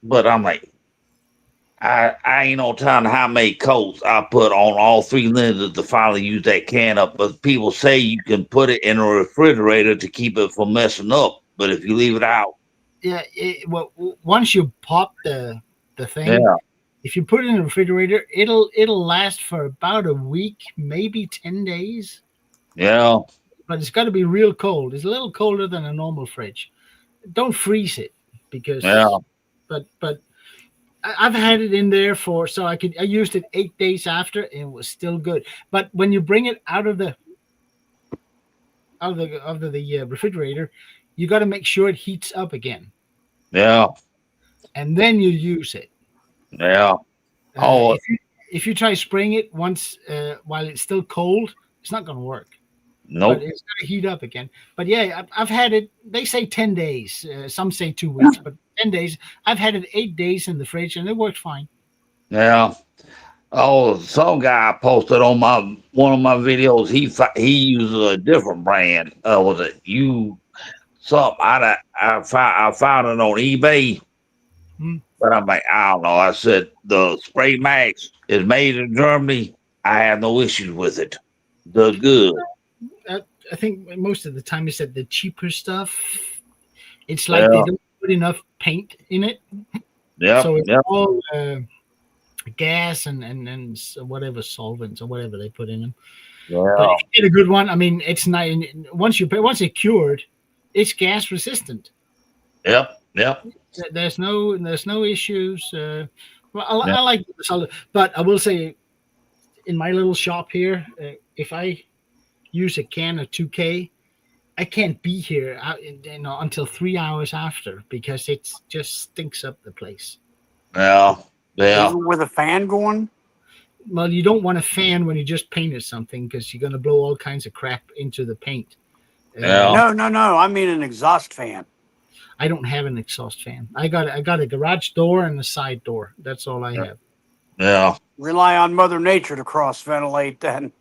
but I'm like, I ain't no telling how many coats I put on all 3 lenses to finally use that can up. But people say you can put it in a refrigerator to keep it from messing up. But if you leave it out, once you pop the thing, if you put it in the refrigerator, it'll last for about a week, maybe 10 days. Yeah, but it's got to be real cold. It's a little colder than a normal fridge. Don't freeze it because. But I've had it in there I used it 8 days after and it was still good. But when you bring it out of the refrigerator, you got to make sure it heats up again. Yeah. And then you use it. Yeah. If you try spraying it once while it's still cold, it's not going to work. Nope. But it's going to heat up again. But yeah, I've had it. They say 10 days. Some say 2 weeks, but 10 days. I've had it 8 days in the fridge and it worked fine. Yeah. Oh, some guy posted on one of my videos. He uses a different brand. Was it you? Something I found it on eBay. But I'm like, I don't know. I said the Spray Max is made in Germany. I have no issues with it. The good. I think most of the time you said the cheaper stuff. It's like they don't put enough paint in it. Yeah. So it's all gas and whatever solvents or whatever they put in them. Yeah. But if you get a good one, I mean, it's not. Once it's cured, it's gas resistant. Yep. Yep. There's no issues. Well, I like the solid, but I will say, in my little shop here, if I use a can of 2K, I can't be here until 3 hours after because it just stinks up the place. Yeah. Yeah. Even with a fan going? Well, you don't want a fan when you just painted something because you're going to blow all kinds of crap into the paint. Yeah. No. I mean an exhaust fan. I don't have an exhaust fan. I got a garage door and a side door. That's all I have. Yeah. Rely on Mother Nature to cross ventilate then.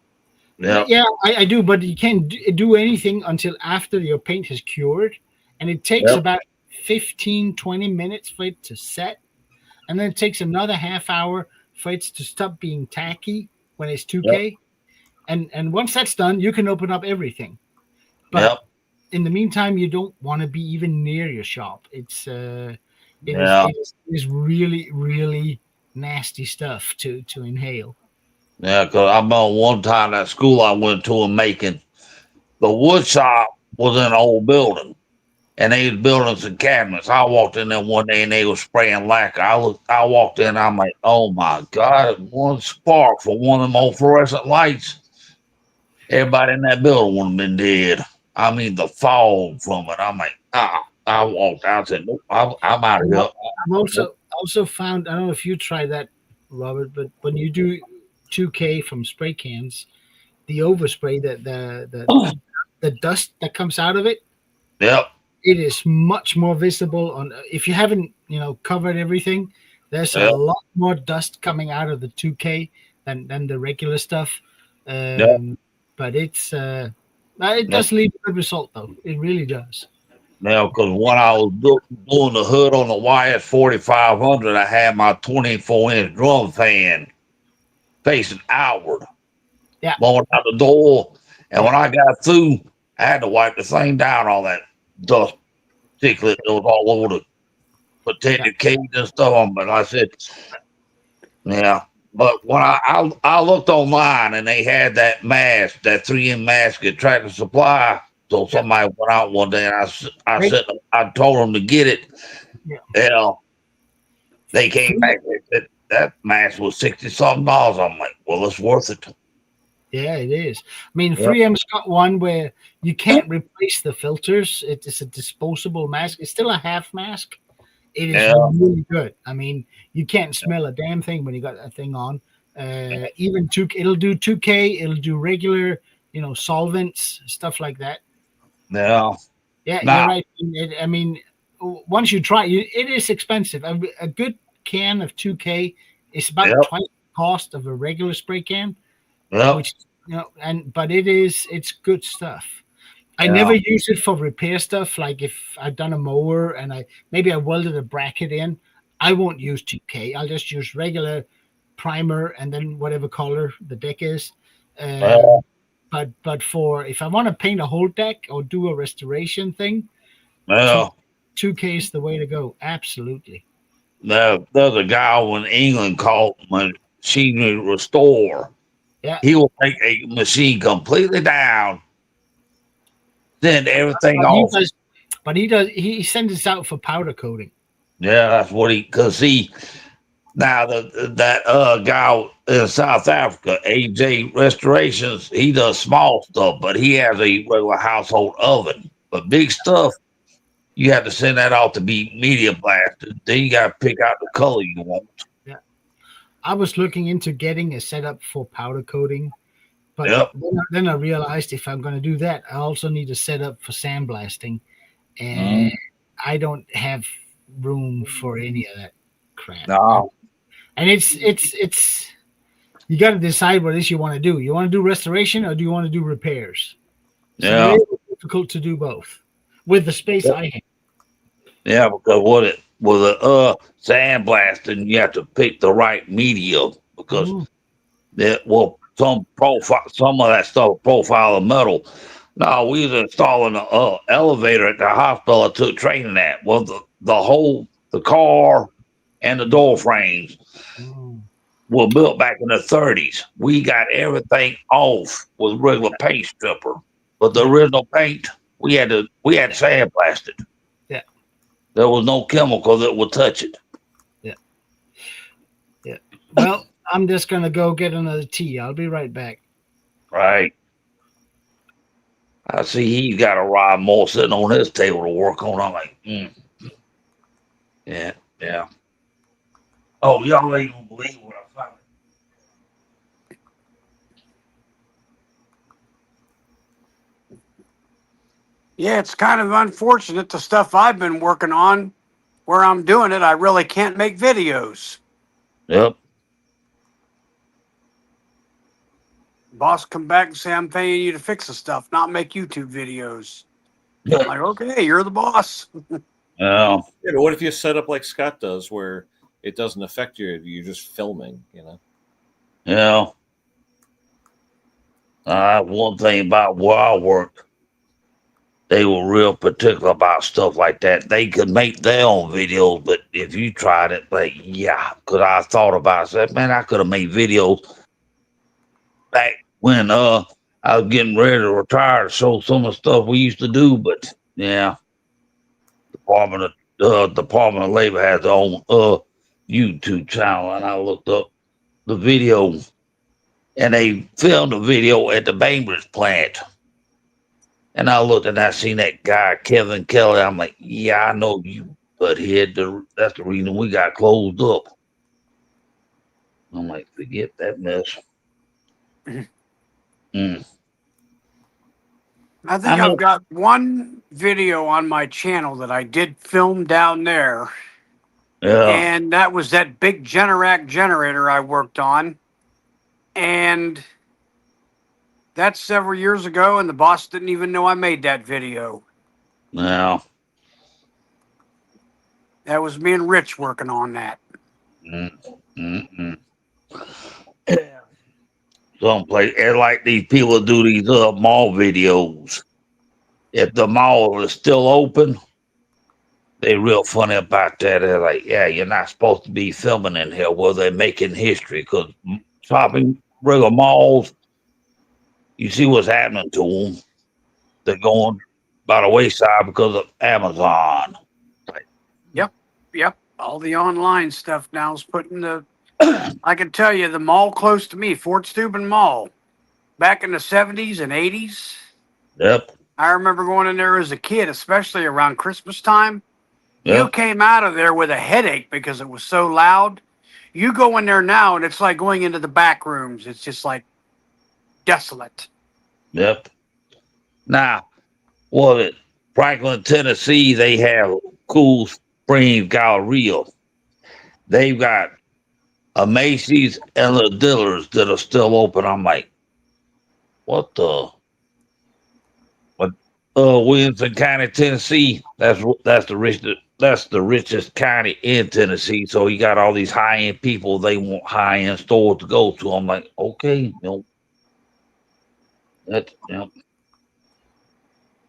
Yeah, I do, but you can't do anything until after your paint has cured, and it takes about 15-20 minutes for it to set, and then it takes another half hour for it to stop being tacky when it's 2K, and once that's done, you can open up everything. But in the meantime, you don't want to be even near your shop. It is really, really nasty stuff to inhale. Yeah, because I remember one time that school I went to in Macon, the wood shop was in an old building, and they was building some cabinets. I walked in there one day and they were spraying lacquer. I walked in, I'm like, oh my God, one spark for one of them old fluorescent lights. Everybody in that building would have been dead. I mean, the fog from it. I'm like, I walked out and said, nope, I'm out of here. I've also found, I don't know if you try that, Robert, but when you do 2K from spray cans, the overspray, the dust that comes out of it, it is much more visible on. If you haven't covered everything, there's a lot more dust coming out of the 2K than the regular stuff. But it does leave a good result though. It really does. Now, because when I was doing the hood on the YS 4500, I had my 24-inch drum fan facing outward, blowing out the door. And when I got through, I had to wipe the thing down, all that dust, particularly that was all over the protected cage and stuff on. But I said, but when I looked online and they had that mask, that 3M mask at Tractor Supply. So somebody went out one day and I told them to get it. They came back. They said that mask was $60-something. I'm like, well, it's worth it. Yeah, it is. I mean, 3M's got one where you can't replace the filters. It's a disposable mask. It's still a half mask. It is really good. I mean, you can't smell a damn thing when you got that thing on. Even 2K, it'll do 2K. It'll do regular, solvents, stuff like that. Yeah, you're right. I mean, once you try, it is expensive. A good can of 2K is about twice the cost of a regular spray can. Which but it's good stuff. I never use it for repair stuff. Like if I've done a mower and I welded a bracket in, I won't use 2K. I'll just use regular primer and then whatever color the deck is. But for if I want to paint a whole deck or do a restoration thing, 2K is the way to go. Absolutely. There's a guy in England called Machinery Restore. Yeah. He will take a machine completely down, send everything off. He sends us out for powder coating. Yeah, that's what now that guy in South Africa, AJ Restorations, he does small stuff, but he has a regular household oven. But big stuff, you have to send that off to be media blasted. Then you got to pick out the color you want. Yeah. I was looking into getting a setup for powder coating, but then I realized if I'm going to do that, I also need a setup for sandblasting, and I don't have room for any of that crap. No. And it's you got to decide what it is you want to do. You want to do restoration or do you want to do repairs? It's Yeah. really difficult to do both with the space I have. Yeah, because with a sandblasting, you have to pick the right medium because some of that stuff profile of metal. No, we was installing an elevator at the hospital I took training at. Well, the car and the door frames were built back in the 30s. We got everything off with regular paint stripper, but the original paint we had sandblasted. Yeah, there was no chemical that would touch it. Yeah. Well, I'm just gonna go get another tea. I'll be right back. Right. I see he's got a rod more sitting on his table to work on. I'm like, yeah. Oh, y'all ain't gonna believe what I found. Yeah, it's kind of unfortunate the stuff I've been working on where I'm doing it, I really can't make videos. Yep. Boss come back and say, I'm paying you to fix the stuff, not make YouTube videos. Yeah. I'm like, okay, you're the boss. Yeah. Yeah, but what if you set up like Scott does where it doesn't affect you, you're just filming, you know? Yeah. One thing about where I worked, they were real particular about stuff like that. They could make their own videos, but if you tried it, like, yeah, because I thought about it, I said, man, I could have made videos back when I was getting ready to retire to show some of the stuff we used to do, but yeah, Department of Labor has their own YouTube channel, and I looked up the video, and they filmed the video at the Bainbridge plant. And I looked and I seen that guy, Kevin Kelly. I'm like, yeah, I know you, but that's the reason we got closed up. I'm like, forget that mess. I think I've got one video on my channel that I did film down there. Yeah. And that was that big Generac generator I worked on. And that's several years ago, and the boss didn't even know I made that video. Yeah. That was me and Rich working on that. Someplace, and like these people do these mall videos. If the mall is still open, they're real funny about that. They're like, yeah, you're not supposed to be filming in here. Well, they're making history because shopping regular malls, you see what's happening to them. They're going by the wayside because of Amazon. Yep. All the online stuff now is putting I can tell you the mall close to me, Fort Steuben Mall, back in the 70s and 80s. Yep. I remember going in there as a kid, especially around Christmas time. Yep. You came out of there with a headache because it was so loud. You go in there now and it's like going into the back rooms. It's just like desolate. Yep. Now, Franklin, Tennessee, they have Cool Springs Galleria. They've got a Macy's and the Dillard's that are still open. I'm like, what the? But Williamson County, Tennessee, that's the richest county in Tennessee. So you got all these high-end people. They want high-end stores to go to. I'm like, okay,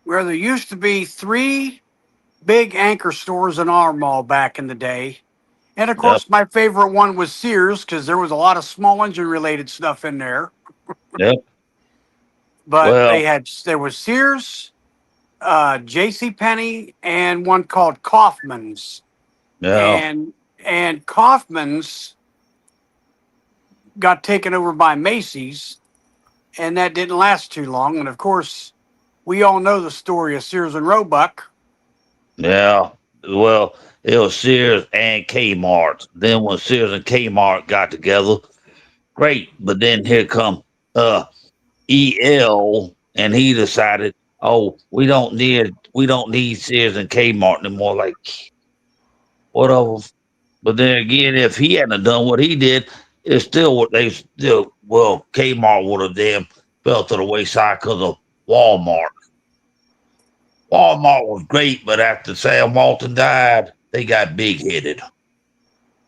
Where there used to be 3 big anchor stores in our mall back in the day. And of course, my favorite one was Sears because there was a lot of small engine related stuff in there. Yep. But there was Sears, JCPenney, and one called Kaufman's. Yeah. And Kaufman's got taken over by Macy's, and that didn't last too long. And of course, we all know the story of Sears and Roebuck. Yeah. Well, it was Sears and Kmart. Then when Sears and Kmart got together, great. But then here come EL, and he decided, oh, we don't need Sears and Kmart anymore. Like, whatever. But then again, if he hadn't done what he did, it's still what they still, well, Kmart would have damn fell to the wayside because of Walmart. Walmart was great, but after Sam Walton died, they got big headed.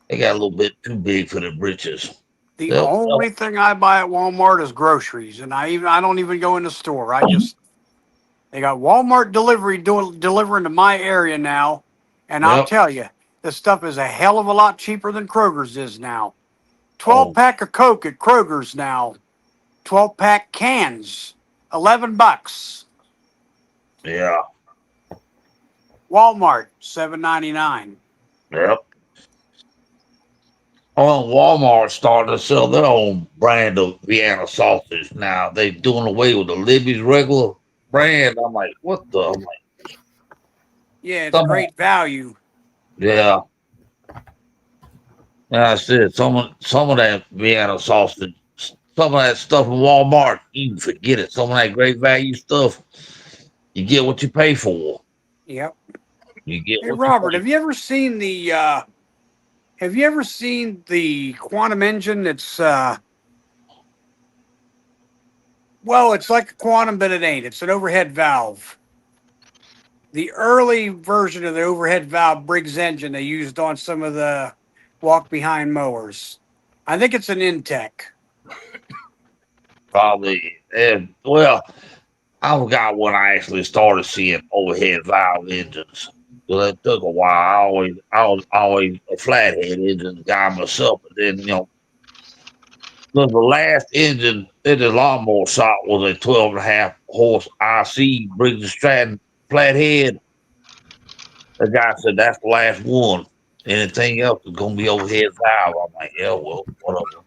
They got a little bit too big for the britches. The only thing I buy at Walmart is groceries, and I don't even go in the store. They got Walmart delivering to my area now, and I'll tell you, this stuff is a hell of a lot cheaper than Kroger's is now. 12-pack of Coke at Kroger's now, 12-pack cans, $11. Yeah. Walmart, $7.99. Yep. Oh, Walmart started to sell their own brand of Vienna sausage now. They're doing away with the Libby's regular brand. I'm like, what the? I'm like, yeah, it's great value. Yeah. And I said, some of that Vienna sausage, some of that stuff in Walmart, you can forget it. Some of that great value stuff, you get what you pay for. Yep. You get. Hey, Robert, have you ever seen the quantum engine? It's well, it's like a quantum, but it ain't. It's an overhead valve. The early version of the overhead valve Briggs engine they used on some of the walk-behind mowers. I think it's an Intech. Probably. And, well, I forgot when I actually started seeing overhead valve engines. So that took a while. I was always a flathead engine guy myself. But then, the last engine in the lawnmower shop was a 12.5 horse RC Briggs and Stratton flathead. The guy said that's the last one. Anything else is gonna be overhead valve. I'm like, yeah, well, whatever.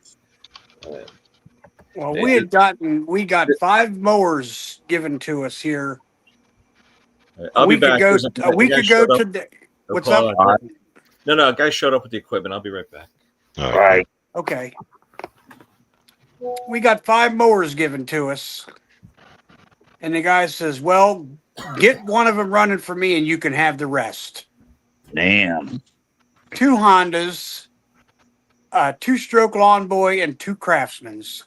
Well, we got 5 mowers given to us here. I'll be back. A week ago today. What's up? No, a guy showed up with the equipment. I'll be right back. All right. Okay. We got 5 mowers given to us. And the guy says, well, get one of them running for me and you can have the rest. Damn. 2 Hondas, 2-stroke Lawn Boy, and 2 Craftsmans.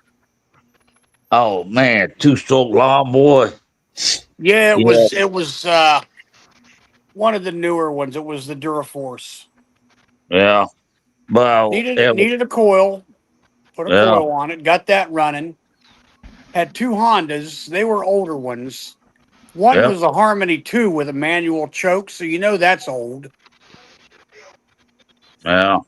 Oh man, 2-stroke Lawn Boy. Yeah, it was one of the newer ones. It was the Duraforce. Yeah. Well, needed a coil. Put a coil on it. Got that running. Had 2 Hondas. They were older ones. One was a Harmony 2 with a manual choke, so that's old. Yeah.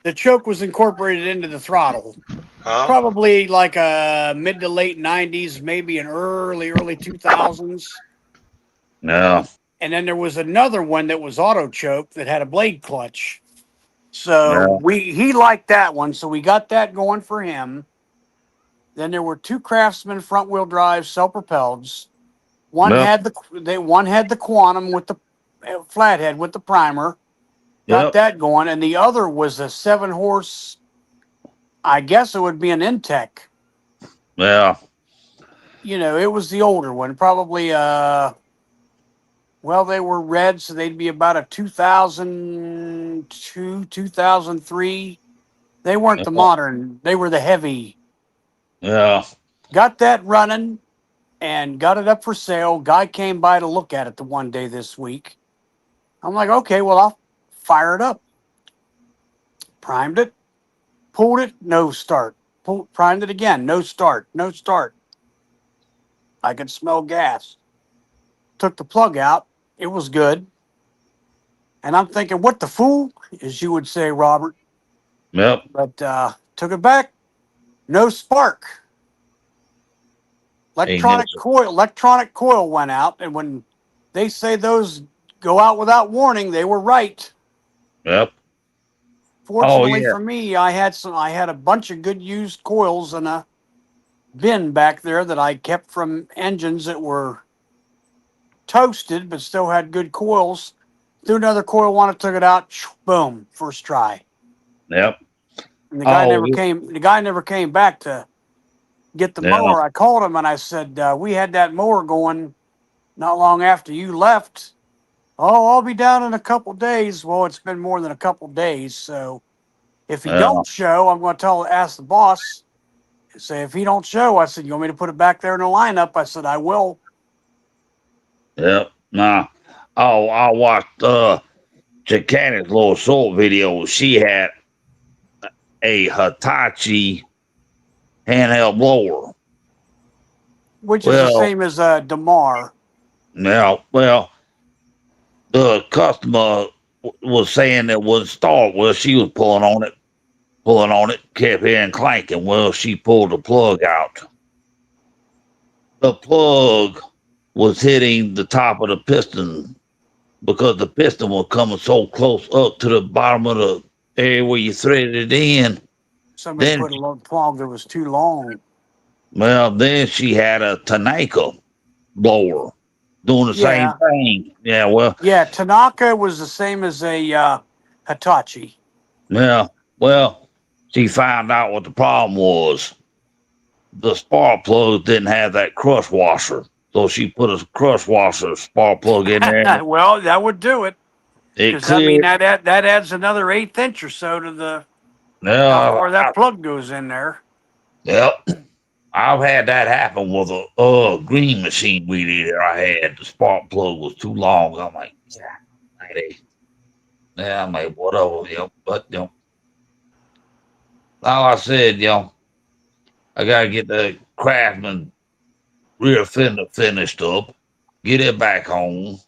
The choke was incorporated into the throttle. Probably like a mid to late 90s, maybe an early 2000s. Yeah. And then there was another one that was auto choke that had a blade clutch. So he liked that one, so we got that going for him. Then there were 2 Craftsman front wheel drive self-propelleds. One had the Quantum with the flathead with the primer. Got that going, and the other was a 7-horse. I guess it would be an Intech. Yeah. It was the older one, probably. Well, they were red, so they'd be about a 2002, 2003. They weren't the modern; they were the heavy. Yeah. Got that running, and got it up for sale. Guy came by to look at it the one day this week. I'm like, okay, well, I'll fire it up. Primed it, pulled it, no start. Primed it again, no start. I could smell gas. Took the plug out. It was good. And I'm thinking, what the fool, as you would say, Robert. Yep. But took it back. No spark. Electronic coil went out. And when they say those go out without warning, they were right. Yep. Fortunately for me, I had a bunch of good used coils in a bin back there that I kept from engines that were toasted but still had good coils. Threw another coil on it, took it out, boom, first try. Yep. And the guy never came back to get the mower. I called him and I said, we had that mower going not long after you left. Oh, I'll be down in a couple days. Well, it's been more than a couple days, so If he don't show, I'm going to ask the boss. Say if he don't show, I said, you want me to put it back there in the lineup? I said, I will. Yep. Nah. Oh, I watched Chicana's little short video. She had a Hitachi handheld blower. Which is the same as a DeMar. Now, well, the customer was saying it wouldn't start. Well, she was pulling on it, kept hearing clanking. Well, she pulled the plug out. The plug was hitting the top of the piston because the piston was coming so close up to the bottom of the area where you threaded it in. Somebody put a little plug that was too long. Well, then she had a Tanaka blower doing the same thing. Yeah, well. Yeah, Tanaka was the same as a Hitachi. Yeah, well, she found out what the problem was. The spark plug didn't have that crush washer. So she put a crush washer spark plug in there. Well, that would do it. Because I mean that adds another 1/8 inch or so to the how far that plug goes in there. Yep. I've had that happen with a green machine weed eater I had. The spark plug was too long. I'm like, yeah, I'm like, whatever, but like I said, I gotta get the Craftsman rear fender finished up, get it back home.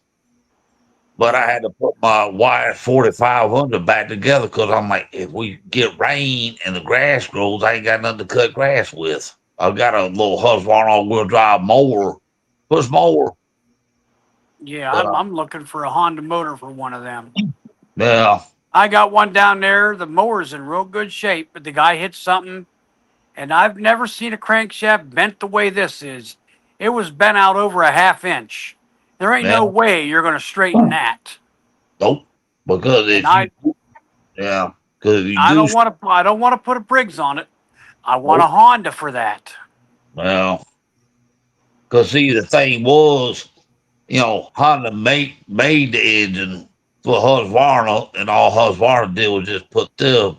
But I had to put my wire 4500 back together because I'm like, if we get rain and the grass grows, I ain't got nothing to cut grass with. I've got a little Husqvarna all-wheel drive mower, push mower. Yeah, I'm looking for a Honda motor for one of them. Yeah. I got one down there. The mower's in real good shape, but the guy hit something, and I've never seen a crankshaft bent the way this is. It was bent out over a 1/2 inch. There ain't no way you're going to straighten that. Nope. Because I don't want to put a Briggs on it. I want a Honda for that. Well, because see, the thing was, Honda made the engine for Husqvarna, and all Husqvarna did was just put their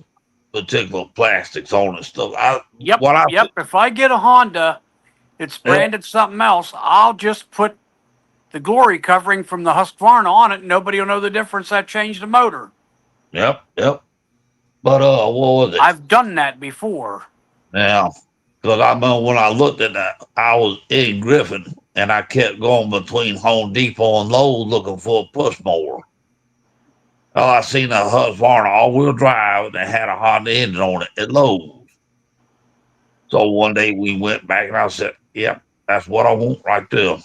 particular plastics on and stuff. Yep. If I get a Honda, it's branded something else. I'll just put the glory covering from the Husqvarna on it. Nobody will know the difference. I changed the motor. Yep. But what was it? I've done that before. Yeah, because I remember when I looked at that, I was in Griffin, and I kept going between Home Depot and Lowe's looking for a push mower. Well, I seen a Husqvarna all-wheel drive that had a Honda engine on it at Lowe's. So one day we went back, and I said, "Yep, that's what I want right there."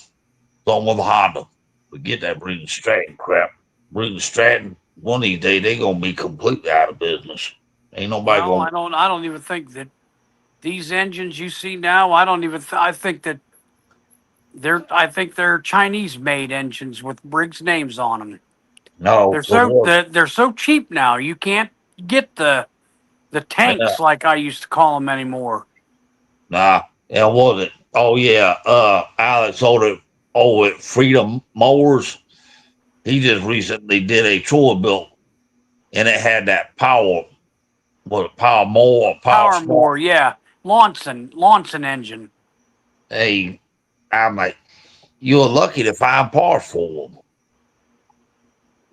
So I'm with a Honda. Forget that Breeden Stratton crap. Breeden Stratton, one of these days they're gonna be completely out of business. Ain't nobody going. I don't even think that these engines you see now. I don't even. I think that they're Chinese-made engines with Briggs names on them. No, they're so cheap now. You can't get the tanks like I used to call them anymore. Nah, it wasn't. Oh yeah, Alex ordered over at Freedom Mowers. He just recently did a chore built, and it had that power mower, yeah, Lawnson engine. Hey, I'm like, you're lucky to find parts for them.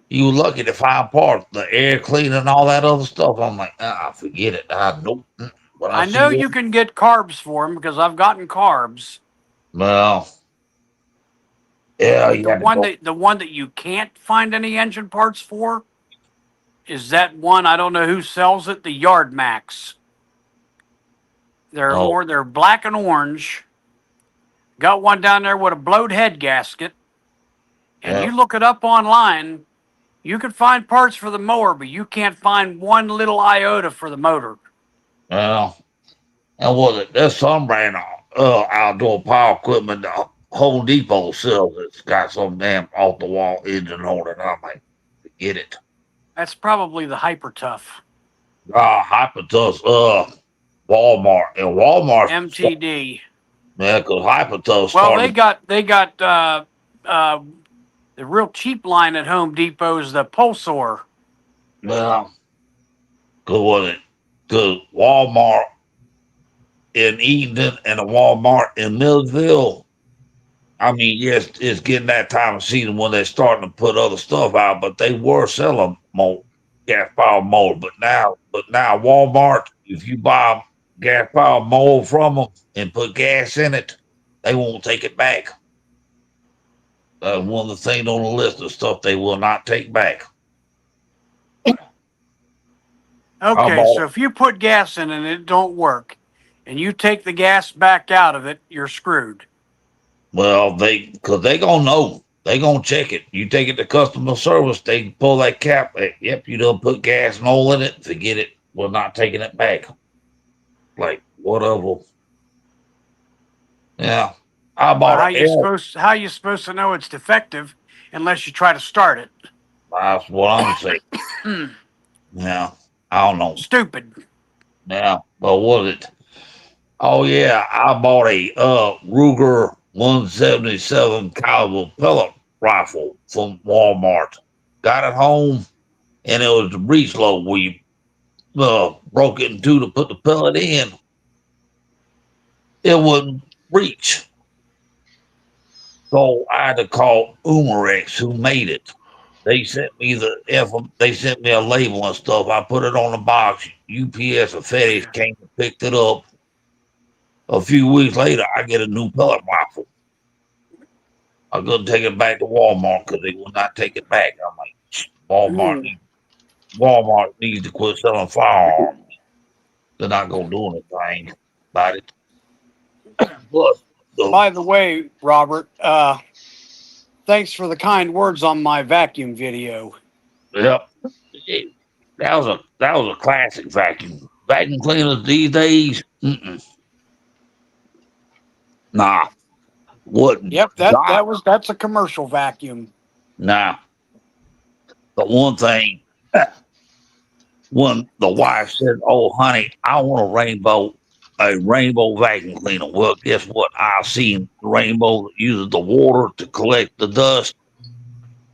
You were lucky to find parts, the air cleaner and all that other stuff. I'm like, forget it. Nope. But I know you can get carbs for them because I've gotten carbs. Well, yeah, the one that you can't find any engine parts for is that one. I don't know who sells it. The Yard Max. They're black and orange. Got one down there with a blowed head gasket. And you look it up online, you can find parts for the mower, but you can't find one little iota for the motor. Well, and was it? There's some brand outdoor power equipment Home Depot sells. It's got some damn off the wall engine on it. I'm like, forget it. That's probably the Hyper Tough. Hyper Tough. Walmart and Walmart. MTD. Yeah, because Hyper Tough. Well, they got the real cheap line at Home Depot is the Pulsar. Yeah. Good was it? because Walmart in Eden and a Walmart in Millsville, I mean, yes, it's getting that time of season when they're starting to put other stuff out, but they were selling more gas-powered mower. But now Walmart, if you buy a gas-powered mower from them and put gas in it, they won't take it back. One of the things on the list of stuff they will not take back. Okay, so if you put gas in and it don't work, and you take the gas back out of it, you're screwed. Well, because they gonna know. They gonna check it. You take it to customer service, they pull that cap. Yep, you done put gas and oil in it. Forget it. We're not taking it back. Like whatever. Yeah, I bought how you supposed to know it's defective unless you try to start it? That's what I'm saying. Yeah, I don't know. Stupid. Yeah, but was it? Oh yeah, I bought a Ruger 177 caliber pellet rifle from Walmart. Got it home, and it was the breech load where you broke it in two to put the pellet in. It wouldn't reach. So I had to call Umarex, who made it. They sent me they sent me a label and stuff. I put it on the box. UPS or FedEx came and picked it up. A few weeks later, I get a new pellet rifle. I couldn't take it back to Walmart because they will not take it back. I'm like, Walmart needs to quit selling firearms. They're not gonna do anything about it. Plus, by the way, Robert, thanks for the kind words on my vacuum video. Yep, that was a classic vacuum. Vacuum cleaners these days, nah, wouldn't. Yep, that's a commercial vacuum. Nah, the one thing when the wife said, "Oh, honey, I want a rainbow vacuum cleaner." Well, guess what? I've seen rainbow that uses the water to collect the dust.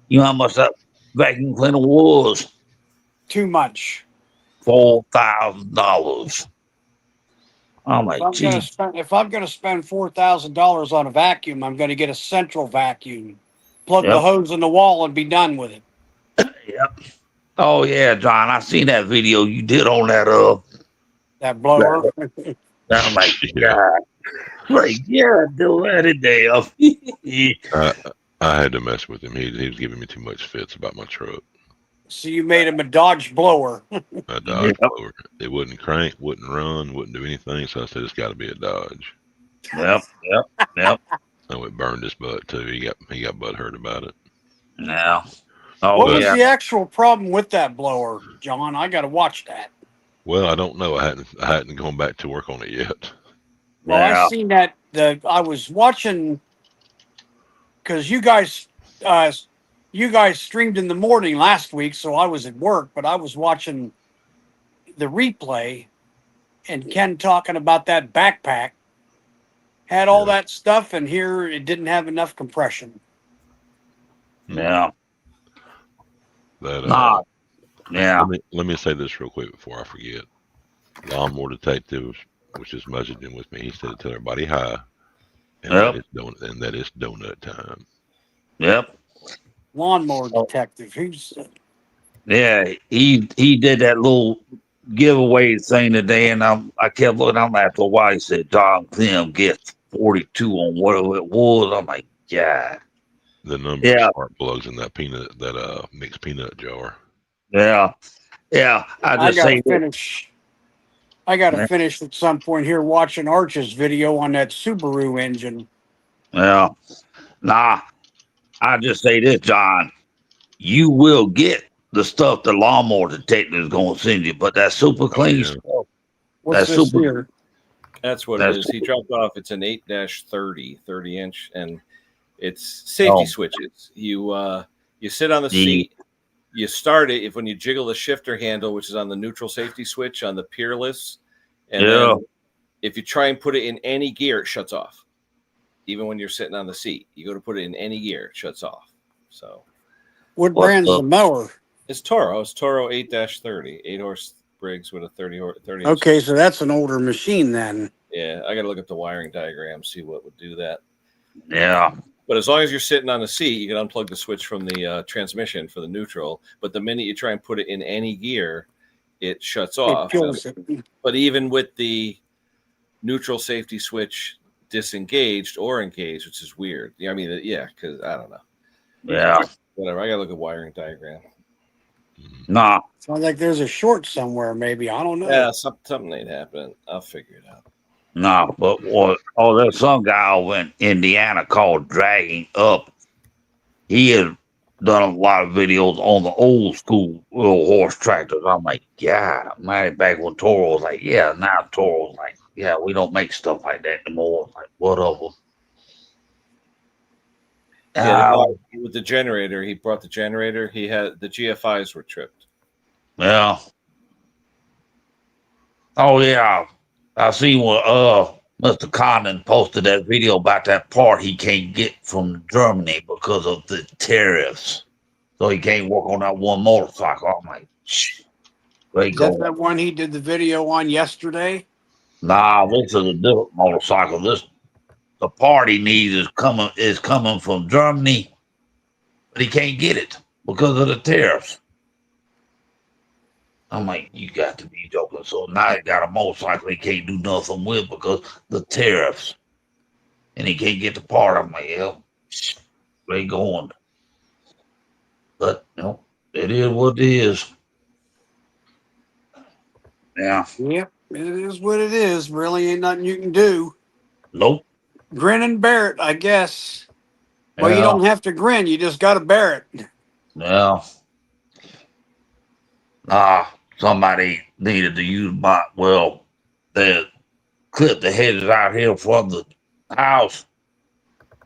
You know how much that vacuum cleaner was? Too much. $4,000. I'm like, if I'm going to spend $4,000 on a vacuum, I'm going to get a central vacuum, plug the hose in the wall, and be done with it. Yep. Oh yeah, John, I seen that video you did on that blower. I'm like, God, like do that today. I had to mess with him. He was giving me too much fits about my truck. So you made him a Dodge blower. A Dodge blower. It wouldn't crank, wouldn't run, wouldn't do anything. So I said, it's got to be a Dodge. Yep. So it burned his butt too. He got butt hurt about it. Yeah. What was the actual problem with that blower, John? I got to watch that. Well, I don't know. I hadn't gone back to work on it yet. Well, I seen that. I was watching because you guys streamed in the morning last week, so I was at work, but I was watching the replay, and Ken talking about that backpack had all that stuff, and here it didn't have enough compression. Yeah. But let me say this real quick before I forget. Lawnmower Detective, which is messaging with me, he said to tell everybody hi, and that it's donut time. Yep. Lawnmower Detective. Yeah, he did that little giveaway thing today, and I kept looking. I'm after a while. He said, "John Clem gets 42 on whatever it was." I'm like, yeah. The number of spark plugs in that mixed peanut jar. Yeah. I gotta finish at some point here watching Arch's video on that Subaru engine. Yeah. Nah. I just say this, John. You will get the stuff the Lawnmower Detective is going to send you, but that super clean stuff. What's this here? That's what it is. He dropped off. It's an 8-30 inch, and it's safety switches. You sit on the seat. You start it when you jiggle the shifter handle, which is on the neutral safety switch on the Peerless. And then if you try and put it in any gear, it shuts off. Even when you're sitting on the seat, you go to put it in any gear, it shuts off. So, what brand's the mower? It's Toro. It's Toro 8-30, 8 horse Briggs with a 30. Okay, so that's an older machine then. Yeah, I got to look at the wiring diagram, see what would do that. Yeah. But as long as you're sitting on the seat, you can unplug the switch from the transmission for the neutral. But the minute you try and put it in any gear, it shuts off. But even with the neutral safety switch disengaged or engaged, which is weird. I mean, yeah, because I don't know. Yeah. Whatever. I got to look at wiring diagram. Nah. Sounds like there's a short somewhere, maybe. I don't know. Yeah, something ain't happening. I'll figure it out. Nah, but what? Oh, there's some guy over in Indiana called Dragging Up. He has done a lot of videos on the old school little horse tractors. I'm like, yeah, man, back when Toro was like, yeah, now Toro's like, yeah, we don't make stuff like that anymore. Like, whatever. Yeah, with the generator, he brought the generator. He had the GFIs were tripped. Yeah. Oh yeah. I seen what Mr. Condon posted that video about that part he can't get from Germany because of the tariffs. So he can't work on that one motorcycle. I'm like, shh. Is that one he did the video on yesterday? Nah, this is a different motorcycle. The part he needs is coming from Germany, but he can't get it because of the tariffs. I'm like, you got to be joking. So now he got a motorcycle he can't do nothing with because the tariffs. And he can't get the part. I'm like, yeah, they going. But, it is what it is. Yeah. Yep, it is what it is. Really ain't nothing you can do. Nope. Grin and bear it, I guess. Well, you don't have to grin. You just got to bear it. Yeah. Somebody needed to use they clipped the hedges out here from the house.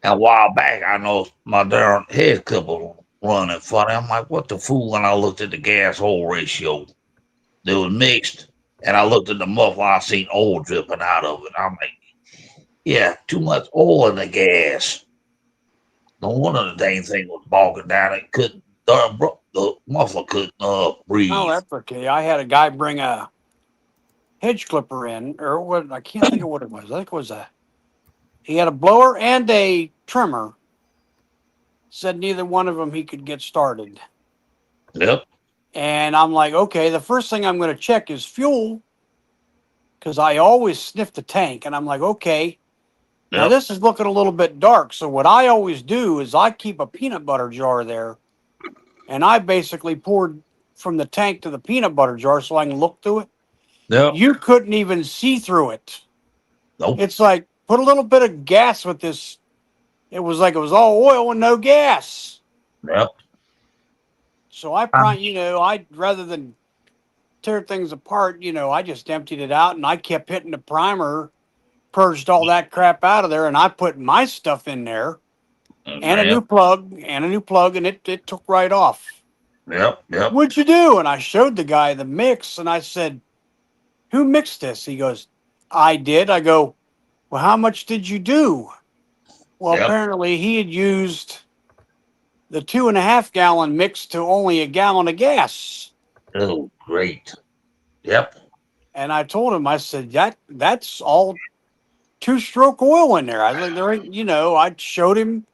And a while back, I know my darn head clipper was running funny. I'm like, what the fool? When I looked at the gas oil ratio, it was mixed. And I looked at the muffler, I seen oil dripping out of it. I'm like, yeah, too much oil in the gas. No wonder the dang thing was bogging down. It couldn't, the muffler couldn't breathe. Oh, that's okay. I had a guy bring a hedge clipper in, or what? I can't think of what it was. I think it was he had a blower and a trimmer. Said neither one of them he could get started. Yep. And I'm like, okay, the first thing I'm going to check is fuel, because I always sniff the tank. And I'm like, okay, now this is looking a little bit dark. So what I always do is I keep a peanut butter jar there, and I basically poured from the tank to the peanut butter jar so I can look through it. Yep. You couldn't even see through it. Nope. It's like, put a little bit of gas with this. It was like it was all oil and no gas. Yep. So I probably, I'd rather than tear things apart, I just emptied it out and I kept hitting the primer, purged all that crap out of there, and I put my stuff in there and a new plug, and it took right off. Yep. What'd you do? And I showed the guy the mix, and I said, who mixed this? He goes, I did. I go, well, how much did you do? Well, apparently he had used the 2.5 gallon mix to only a gallon of gas. Oh, great. Yep. And I told him, I said, that's all 2-stroke oil in there. I think there ain't, I showed him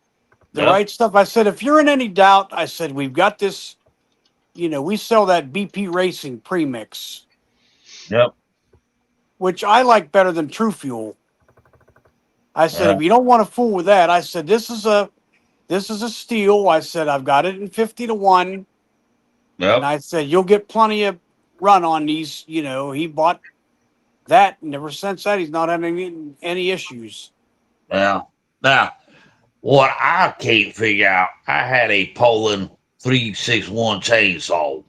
the right stuff. I said, if you're in any doubt, I said, we've got this, we sell that BP Racing premix. Yep. Which I like better than True Fuel. I said, if you don't want to fool with that, I said, this is a steel. I said, I've got it in 50-1. Yep. And I said, you'll get plenty of run on these. He bought that, and ever since that, he's not having any issues. Yeah. Now, what I can't figure out, I had a Poland 361 chainsaw.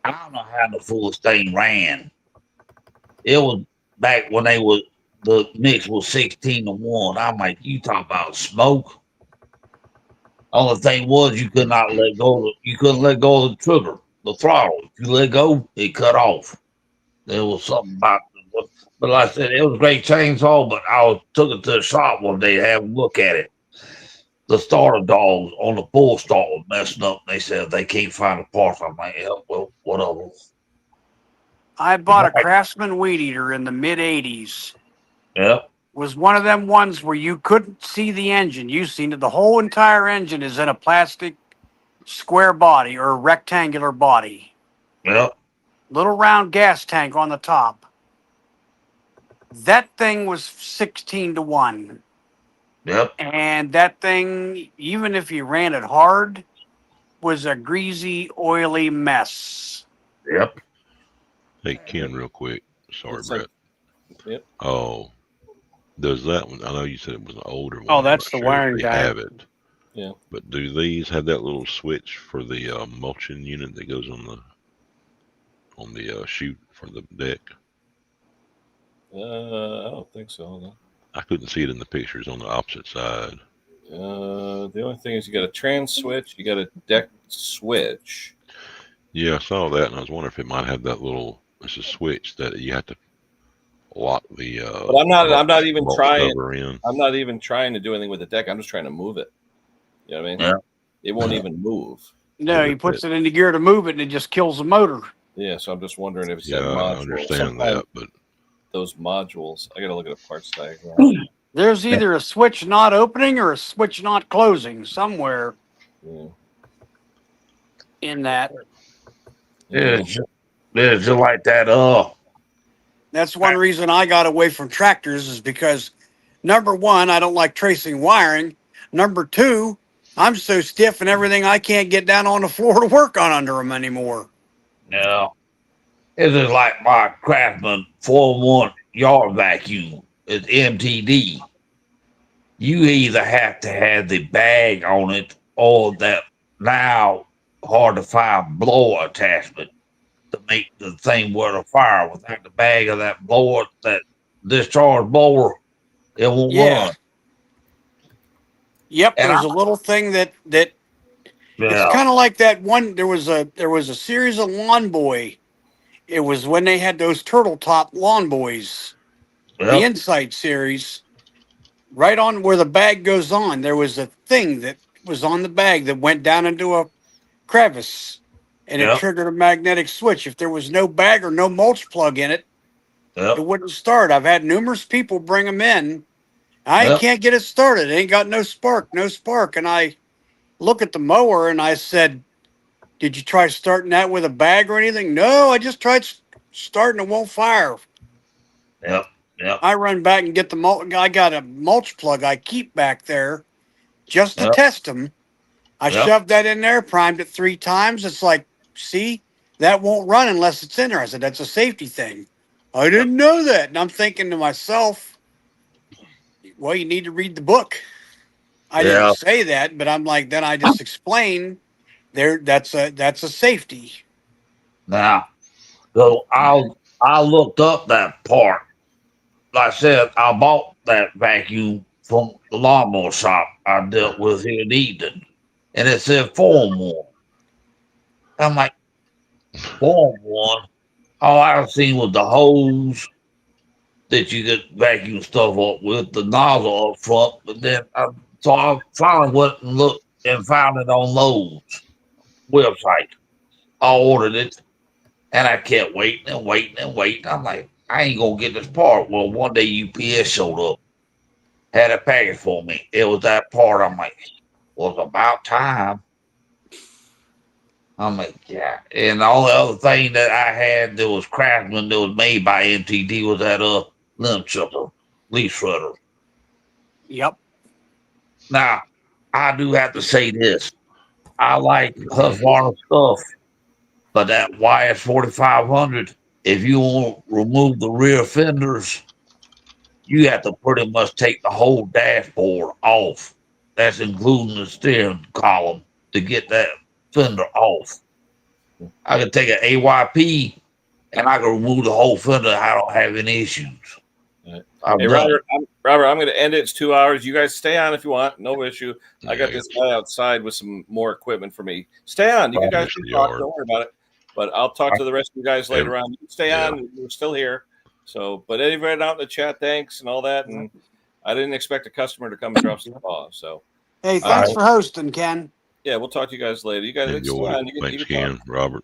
I don't know how the fool thing ran. It was back when the mix was 16-1. I'm like, you talk about smoke. Only thing was you couldn't let go of the trigger, the throttle. If you let go, it cut off. There was something about it. But like I said, it was a great chainsaw, but I took it to the shop one day to have a look at it. The starter dogs on the pull start was messing up. They said they can't find the parts. I'm like, yeah, well, whatever. I bought a Craftsman weed eater in the mid 80s. Yep. Was one of them ones where you couldn't see the engine. You seen it. The whole entire engine is in a plastic square body or a rectangular body. Yep. Little round gas tank on the top. That thing was 16 to 1. Yep. And that thing, even if you ran it hard, was a greasy, oily mess. Yep. Hey, Ken, real quick. Sorry, It's Brett. Yep. Oh, does that one? I know you said it was an older one. Oh, that's I'm the not sure if wiring they guy. have it. Yeah. But do these have that little switch for the mulching unit that goes on the chute for the deck? I don't think so. No. I couldn't see it in the pictures on the opposite side. The only thing is you got a trans switch, you got a deck switch. Yeah, I saw that, and I was wondering if it might have that little. It's a switch that you have to lock the. But I'm not even mulch trying. cover in. I'm not even trying to do anything with the deck. I'm just trying to move it. You know what I mean? Yeah. It won't even move. No, he puts it into gear to move it, and it just kills the motor. Yeah, so I'm just wondering if it's Yeah, that I module. understand Sometimes that, but those modules, I got to look at a parts diagram. There's either a switch not opening or a switch not closing somewhere Yeah. in that. Yeah, just like that. That's one reason I got away from tractors is because, number one, I don't like tracing wiring. Number two, I'm so stiff and everything I can't get down on the floor to work on under them anymore. No. It's just like my Craftsman 4-1 yard vacuum. It's MTD. You either have to have the bag on it or that now hard to find blower attachment to make the thing worth a fire. Without the bag of that blower, that discharge blower, it won't run. Yep, And there's a little thing that Yeah. it's kind of like that one. There was a series of Lawn Boy. It was when they had those turtle top Lawn Boys, the Yep. Insight series. Right on where the bag goes on, there was a thing that was on the bag that went down into a crevice, and it Yep. triggered a magnetic switch. If there was no bag or no mulch plug in it, Yep. it wouldn't start. I've had numerous people bring them in. I Yep. can't get it started. It ain't got no spark. And I look at the mower and I said, "Did you try starting that with a bag or anything?" "No, I just tried starting. It won't fire." Yep. Yep. I run back and get the mulch. I got a mulch plug I keep back there just to Yep. test them. I Yep. shoved that in there, primed it 3 times. It's like, see, that won't run unless it's in there. I said, that's a safety thing. I didn't know that. And I'm thinking to myself, well, you need to read the book. I Yeah. didn't say that, but I'm like, then I just explain there. That's a safety. Now, so I looked up that part. Like I said, I bought that vacuum from the lawnmower shop I dealt with here in Eden, and it said 4-in-1. I'm like, 4-in-1? All I seen was the hose that you could vacuum stuff up with, the nozzle up front, but then so I finally went and looked and found it on Lowe's website. I ordered it, and I kept waiting and waiting and waiting. I'm like, I ain't gonna get this part. Well, one day UPS showed up, had a package for me. It was that part. I'm like, well, it's about time. I'm like, yeah. And the only other thing that I had that was Craftsman that was made by MTD was that limb chipper, leaf shredder. Yep. Now, I do have to say this. I like Husqvarna stuff, but that YS4500, if you want to remove the rear fenders, you have to pretty much take the whole dashboard off. That's including the steering column to get that fender off. I can take an AYP and I can remove the whole fender. I don't have any issues. Right. Hey, Robert, I'm going to end it. It's 2 hours. You guys stay on if you want. No issue. I got this guy outside with some more equipment for me. Stay on. You guys can talk. Don't worry about it. But I'll talk to the rest of you guys later on. You stay on. We're still here. So, but everybody out in the chat, thanks and all that. And I didn't expect a customer to come and drop some off. So, hey, thanks for hosting, Ken. Yeah, we'll talk to you guys later. You guys, Enjoy. Thanks, Ken, Robert.